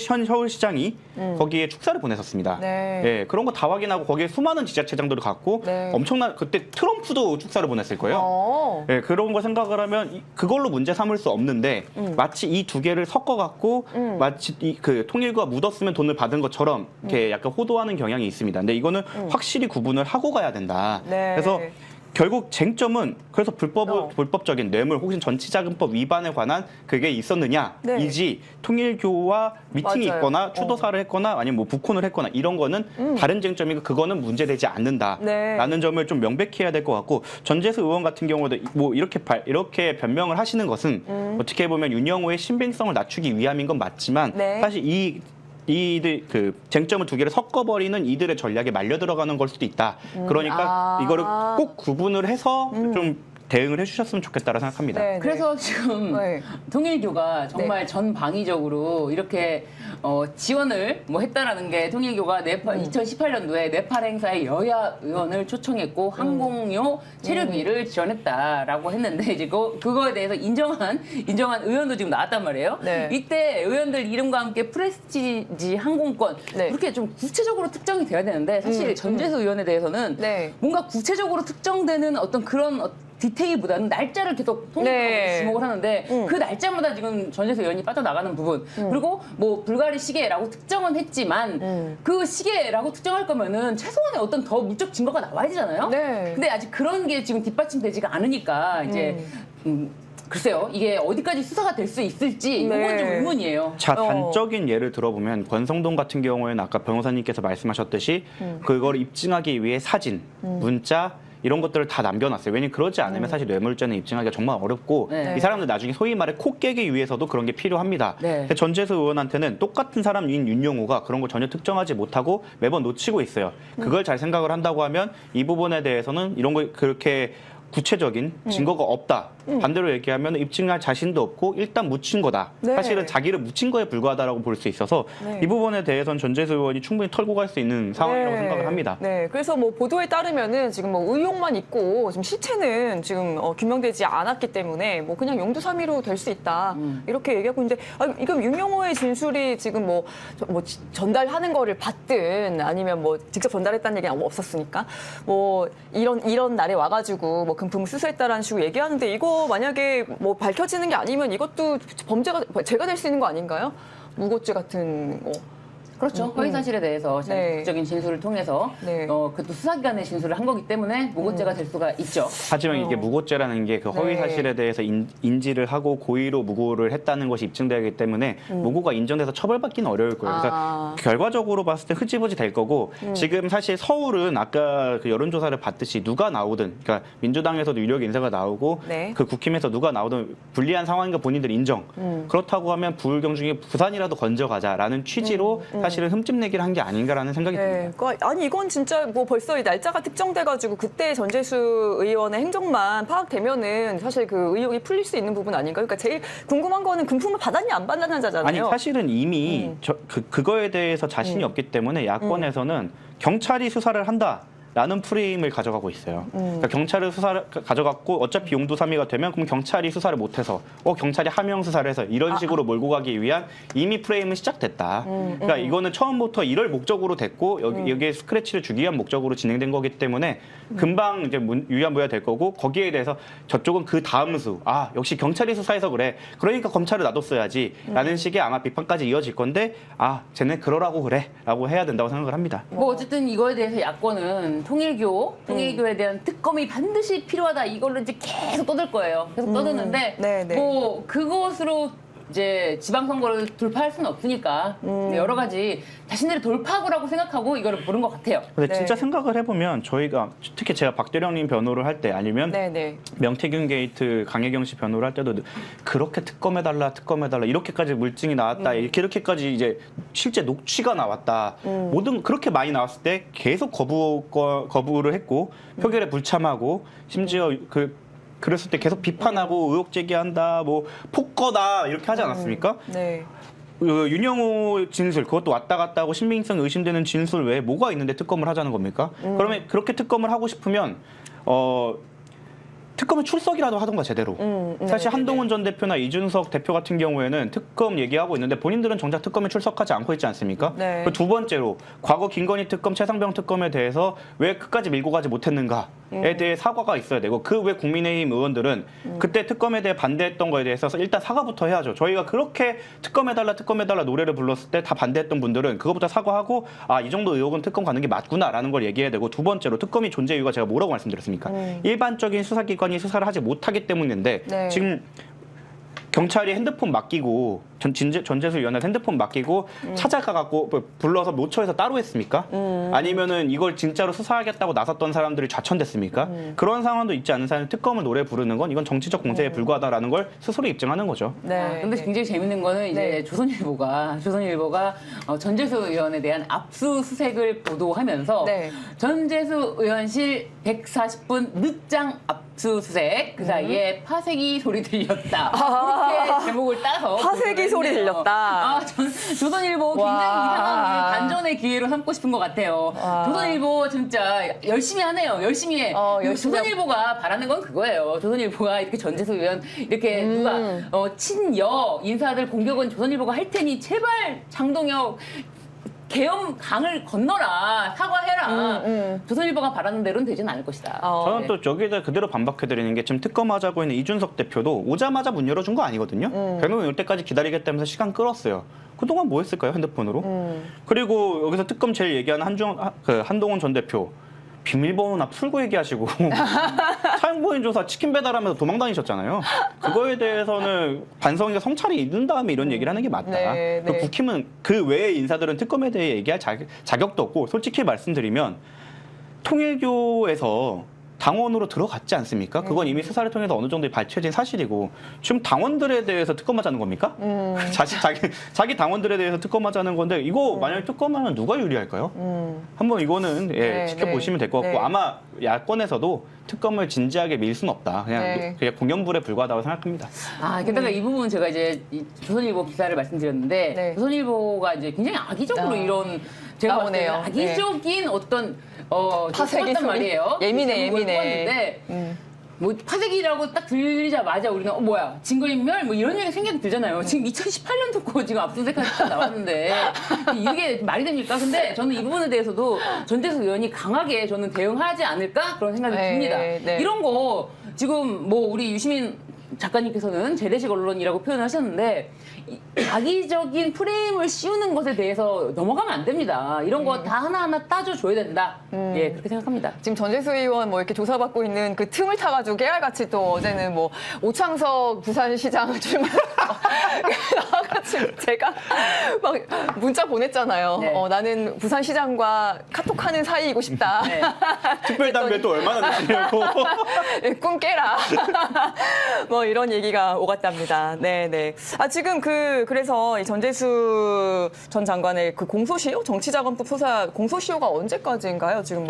현 서울시장이 거기에 축사를 보냈었습니다. 네. 예, 그런 거 다 확인하고 거기에 수많은 지자체장들을 갖고 네. 엄청난 그때 트럼프도 축사를 보냈을 거예요. 예, 그런 거 생각을 하면 그걸로 문제 삼을 수 없는데 마치 이 두 개를 섞어 갖고 마치 그 통일교가 묻었으면 돈을 받은 것처럼 이렇게 약간 호도하는 경향이 있습니다. 근데 이거는 확실히 구분을 하고 가야 된다. 네. 그래서 결국 쟁점은 그래서 불법적인 뇌물 혹은 전치자금법 위반에 관한 그게 있었느냐이지 통일교와 미팅이 맞아요. 있거나 추도사를 했거나 아니면 뭐 북콘을 했거나 이런 거는 다른 쟁점이고 그거는 문제되지 않는다라는 네. 점을 좀 명백히 해야 될 것 같고 전재수 의원 같은 경우도 뭐 이렇게 변명을 하시는 것은 어떻게 보면 윤영호의 신빙성을 낮추기 위함인 건 맞지만 네. 사실 이 이들 그 쟁점을 두 개를 섞어버리는 이들의 전략에 말려 들어가는 걸 수도 있다. 그러니까 이거를 꼭 구분을 해서 좀 대응을 해주셨으면 좋겠다라 생각합니다. 네, 네. 그래서 지금 네. 통일교가 정말 전방위적으로 이렇게 지원을 뭐 했다라는 게 통일교가 2018년도에 네팔 행사에 여야 의원을 초청했고 항공료 체류비를 지원했다라고 했는데 이제 그거에 대해서 인정한 의원도 지금 나왔단 말이에요. 네. 이때 의원들 이름과 함께 프레스티지 항공권 네. 그렇게 좀 구체적으로 특정이 돼야 되는데 사실 전재수 의원에 대해서는 네. 뭔가 구체적으로 특정되는 어떤 그런 디테일보다는 날짜를 계속 통일하고 네. 지목을 하는데 그 날짜마다 지금 전재수 의원이 빠져나가는 부분 그리고 뭐 불가리 시계라고 특정은 했지만 그 시계라고 특정할 거면은 최소한의 어떤 더 물적 증거가 나와야 되잖아요. 네. 근데 아직 그런 게 지금 뒷받침되지가 않으니까 이제 글쎄요 이게 어디까지 수사가 될 수 있을지 네. 이건 좀 의문이에요. 자, 단적인 예를 들어보면 권성동 같은 경우에는 아까 변호사님께서 말씀하셨듯이 그걸 입증하기 위해 사진, 문자 이런 것들을 다 남겨놨어요. 왜냐면 그러지 않으면 사실 뇌물죄는 입증하기가 정말 어렵고 네. 이 사람들 나중에 소위 말해 코 깨기 위해서도 그런 게 필요합니다. 네. 전재수 의원한테는 똑같은 사람인 윤용호가 그런 걸 전혀 특정하지 못하고 매번 놓치고 있어요. 그걸 잘 생각을 한다고 하면 이 부분에 대해서는 이런 걸 그렇게 구체적인 증거가 없다. 반대로 얘기하면 입증할 자신도 없고 일단 묻힌 거다. 네. 사실은 자기를 묻힌 거에 불과하다라고 볼 수 있어서 네. 이 부분에 대해서는 전재수 의원이 충분히 털고 갈 수 있는 상황이라고 생각을 합니다. 네, 그래서 뭐 보도에 따르면은 지금 뭐 의혹만 있고 지금 시체는 지금 규명되지 않았기 때문에 뭐 그냥 용두사미로 될 수 있다 이렇게 얘기하고 있는데 이건 윤용호의 진술이 지금 뭐 전달하는 거를 받든 아니면 뭐 직접 전달했다는 얘기는 없었으니까 뭐 이런 날에 와가지고 뭐 금품을 수수했다라는 식으로 얘기하는데 이거 만약에 뭐 밝혀지는 게 아니면 이것도 죄가 될 수 있는 거 아닌가요? 무고죄 같은 거. 그렇죠. 허위 사실에 대해서 네. 자극적인 진술을 통해서 네. 그것도 수사기관의 진술을 한 거기 때문에 무고죄가 될 수가 있죠. 하지만 이게 무고죄라는 게 그 허위 네. 사실에 대해서 인지를 하고 고의로 무고를 했다는 것이 입증되기 때문에 무고가 인정돼서 처벌받기는 어려울 거예요. 그래서 결과적으로 봤을 때 흐지부지 될 거고 지금 사실 서울은 아까 그 여론조사를 봤듯이 누가 나오든 그러니까 민주당에서도 유력 인사가 나오고 네. 그 국힘에서 누가 나오든 불리한 상황인 거 본인들 인정. 그렇다고 하면 부울경 중에 부산이라도 건져가자라는 취지로 사실은 흠집내기를 한 게 아닌가라는 생각이 듭니다. 네, 아니 이건 진짜 뭐 벌써 이 날짜가 특정돼가지고 그때 전재수 의원의 행적만 파악되면은 사실 그 의혹이 풀릴 수 있는 부분 아닌가요? 그러니까 제일 궁금한 거는 금품을 받았냐 안 받았냐잖아요. 아니 사실은 이미 그거에 대해서 자신이 없기 때문에 야권에서는 경찰이 수사를 한다라는 프레임을 가져가고 있어요. 그러니까 경찰을 수사를 가져갔고 어차피 용두사미가 되면 그럼 경찰이 수사를 못해서 경찰이 하명 수사를 해서 이런 식으로 몰고 가기 위한 이미 프레임은 시작됐다. 그러니까 이거는 처음부터 이럴 목적으로 됐고 여기에 스크래치를 주기 위한 목적으로 진행된 거기 때문에 금방 이제 유야무야 될 거고 거기에 대해서 저쪽은 그 다음 수 역시 경찰이 수사해서 그래. 그러니까 검찰을 놔뒀어야지라는 식의 아마 비판까지 이어질 건데 쟤네 그러라고 그래라고 해야 된다고 생각을 합니다. 뭐 어쨌든 이거에 대해서 야권은 통일교에 대한 특검이 반드시 필요하다 이걸로 이제 계속 떠들 거예요. 계속 떠드는데 네, 네. 뭐 그것으로 이제 지방선거를 돌파할 수는 없으니까 여러 가지 자신들의 돌파구라고 생각하고 이거를 보는 것 같아요. 근데 네. 진짜 생각을 해보면 저희가 특히 제가 박대령님 변호를 할 때 아니면 네네. 명태균 게이트 강혜경 씨 변호를 할 때도 그렇게 특검해달라 이렇게까지 물증이 나왔다 이렇게까지 이제 실제 녹취가 나왔다 모든 그렇게 많이 나왔을 때 계속 거부를 했고 표결에 불참하고 심지어 그랬을 때 계속 비판하고 의혹 제기한다 뭐 폭거다 이렇게 하지 않았습니까? 네. 윤영호 진술 그것도 왔다 갔다 하고 신빙성이 의심되는 진술 외에 뭐가 있는데 특검을 하자는 겁니까? 그러면 그렇게 특검을 하고 싶으면 특검에 출석이라도 하던가 제대로. 사실 한동훈 전 대표나 이준석 대표 같은 경우에는 특검 얘기하고 있는데 본인들은 정작 특검에 출석하지 않고 있지 않습니까? 네. 두 번째로 과거 김건희 특검, 최상병 특검에 대해서 왜 끝까지 밀고 가지 못했는가에 대해 사과가 있어야 되고 그 외 국민의힘 의원들은 그때 특검에 대해 반대했던 거에 대해서 일단 사과부터 해야죠. 저희가 그렇게 특검해달라 노래를 불렀을 때 다 반대했던 분들은 그거부터 사과하고 이 정도 의혹은 특검 가는 게 맞구나라는 걸 얘기해야 되고 두 번째로 특검이 존재 이유가 제가 뭐라고 말씀드렸습니까? 일반적인 수사기관이 수사를 하지 못하기 때문인데 네. 지금 경찰이 핸드폰 맡기고 전재수 위원한테 핸드폰 맡기고 찾아가갖고 불러서 모처에서 따로 했습니까? 아니면은 이걸 진짜로 수사하겠다고 나섰던 사람들이 좌천됐습니까? 그런 상황도 있지 않은 사람이 특검을 노래 부르는 건 이건 정치적 공세에 불과하다라는 걸 스스로 입증하는 거죠. 아, 근데 굉장히 재밌는 거는 이제 네. 조선일보가 전재수 의원에 대한 압수수색을 보도하면서 네. 전재수 의원실 140분 늦장 압수수색 그 사이에 파쇄기 소리 들렸다 이렇게 제목을 따서 파쇄기 소리 보도를 했네요. 들렸다. 조선일보 굉장히 와. 이 상황을 반전의 기회로 삼고 싶은 것 같아요. 와. 조선일보 진짜 열심히 하네요. 열심히 해. 열심히 조선일보가 바라는 건 그거예요. 조선일보가 이렇게 전재수 의원 이렇게 누가 친여 인사들 공격은 조선일보가 할 테니 제발 장동혁 계엄 강을 건너라 사과해라. 조선일보가 바라는 대로는 되진 않을 것이다. 저는 네. 또 여기에다 그대로 반박해드리는 게 지금 특검하자고 있는 이준석 대표도 오자마자 문 열어준 거 아니거든요. 결국은 올 때까지 기다리겠다면서 시간 끌었어요. 그동안 뭐 했을까요, 핸드폰으로? 그리고 여기서 특검 제일 얘기하는 한동훈 전 대표. 비밀번호나 풀고 얘기하시고 사용보인 조사 치킨 배달하면서 도망다니셨잖아요. 그거에 대해서는 반성이가 성찰이 있는 다음에 이런 얘기를 하는 게 맞다. 네, 네. 국힘은 그 외의 인사들은 특검에 대해 얘기할 자격도 없고 솔직히 말씀드리면 통일교에서 당원으로 들어갔지 않습니까? 그건 이미 수사를 통해서 어느 정도 발표해진 사실이고 지금 당원들에 대해서 특검하자는 겁니까? 자기 당원들에 대해서 특검하자는 건데 이거 만약에 특검하면 누가 유리할까요? 한번 이거는 네, 지켜보시면 될 것 같고 네. 아마 야권에서도 특검을 진지하게 밀 수는 없다. 네. 그냥 공연불에 불과하다고 생각합니다. 게다가 이 부분 제가 이제 이 조선일보 기사를 말씀드렸는데 네. 조선일보가 이제 굉장히 악의적으로 이런 제가 봤을 때는 나오네요. 악의적인 어떤 파쇄기 단 소리? 말이에요. 예민해, 예민해. 예민해. 뭐 파쇄기라고 딱 들리자마자 우리는 뭐야 증거인멸 뭐 이런 얘기 생각이 들잖아요. 지금 2018년 듣고 지금 압수수색까지 나왔는데 이게 말이 됩니까? 근데 저는 이 부분에 대해서도 전재수 의원이 강하게 저는 대응하지 않을까 그런 생각이 네, 듭니다. 네. 이런 거 지금 뭐 우리 유시민 작가님께서는 재래식 언론이라고 표현을 하셨는데 악의적인 프레임을 씌우는 것에 대해서 넘어가면 안 됩니다. 이런 거 다 하나하나 따져줘야 된다. 예, 그렇게 생각합니다. 지금 전재수 의원 뭐 이렇게 조사받고 있는 그 틈을 타가지고 깨알같이 또 어제는 뭐 오창석 부산시장 출마 나와가지고 제가 막 문자 보냈잖아요. 네. 나는 부산시장과 카톡하는 사이이고 싶다. 네. 특별담배 또 얼마나 드시려고. 꿈 깨라. 뭐 이런 얘기가 오갔답니다. 네네. 지금 그래서 이 전재수 전 장관의 그 공소시효 정치자금법 수사 공소시효가 언제까지인가요? 지금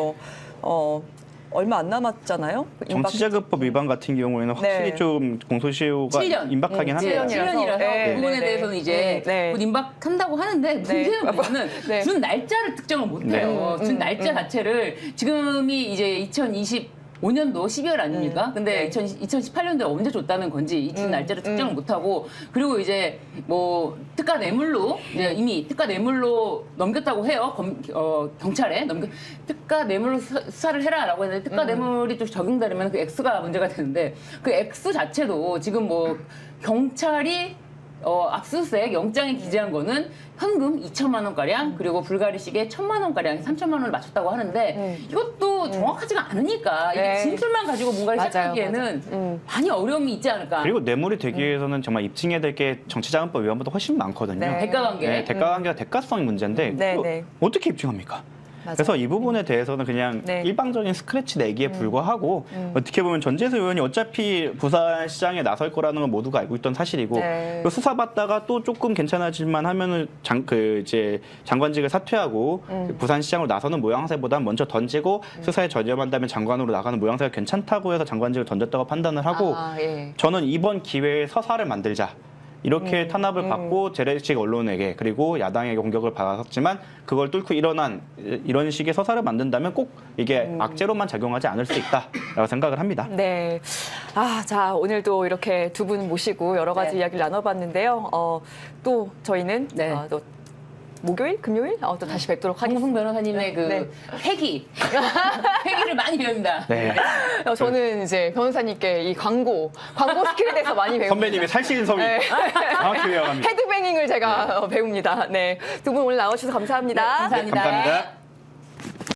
얼마 안 남았잖아요. 정치자금법 위반 같은 경우에는 확실히 네. 좀 공소시효가 7년. 임박하긴 합니다. 7년이라서 네, 그 부분에 네, 대해서는 이제 네. 곧 임박한다고 하는데 문제는 뭐냐면 네. 준 날짜를 특정을 못해요. 준 날짜 자체를 지금이 이제 2025년도 12월 아닙니까? 근데 네. 2018년도에 언제 줬다는 건지 이 준 날짜를 특정을 못하고 그리고 이제 뭐 특가 뇌물로 이제 이미 특가 뇌물로 넘겼다고 해요. 경찰에 특가 뇌물로 수사를 해라라고 했는데 특가 뇌물이 좀 적용되면 그 액수가 문제가 되는데 그 액수 자체도 지금 뭐 경찰이 압수수색 영장에 기재한 거는 현금 2천만 원가량 그리고 불가리식에 1,000만 원가량 3천만 원을 맞췄다고 하는데 이것도 정확하지가 않으니까 네. 이게 진술만 가지고 뭔가를 맞아요, 시작하기에는 많이 어려움이 있지 않을까. 그리고 뇌물이 되기 위해서는 정말 입증해야 될 게 정치자금법 위반보다 훨씬 많거든요. 네. 대가관계. 네, 대가관계가 대가성이 문제인데 네, 그거 네. 어떻게 입증합니까? 맞아요. 그래서 이 부분에 대해서는 그냥 네. 일방적인 스크래치 내기에 불과하고 어떻게 보면 전재수 의원이 어차피 부산시장에 나설 거라는 건 모두가 알고 있던 사실이고 네. 그 수사받다가 또 조금 괜찮아질만 하면은 이제 장관직을 사퇴하고 부산시장으로 나서는 모양새보단 먼저 던지고 수사에 전념한다면 장관으로 나가는 모양새가 괜찮다고 해서 장관직을 던졌다고 판단을 하고 예. 저는 이번 기회에 서사를 만들자. 이렇게 탄압을 받고 재래식 언론에게 그리고 야당에게 공격을 받았지만 그걸 뚫고 이런 식의 서사를 만든다면 꼭 이게 악재로만 작용하지 않을 수 있다라고 생각을 합니다. 네. 자, 오늘도 이렇게 두 분 모시고 여러 가지 네. 이야기를 나눠봤는데요. 또 저희는 네. 또 목요일, 금요일 또 다시 뵙도록 하겠습니다. 황무승 변호사님의 그 네. 회기를 많이 배웁니다. 네. 저는 이제 변호사님께 이 광고 스킬에 대해서 많이 배웁니다. 선배님의 살신성이 네. 정확히 외워갑니다. 헤드뱅잉을 제가 배웁니다. 네. 두 분 오늘 나와주셔서 감사합니다. 네, 감사합니다. 감사합니다.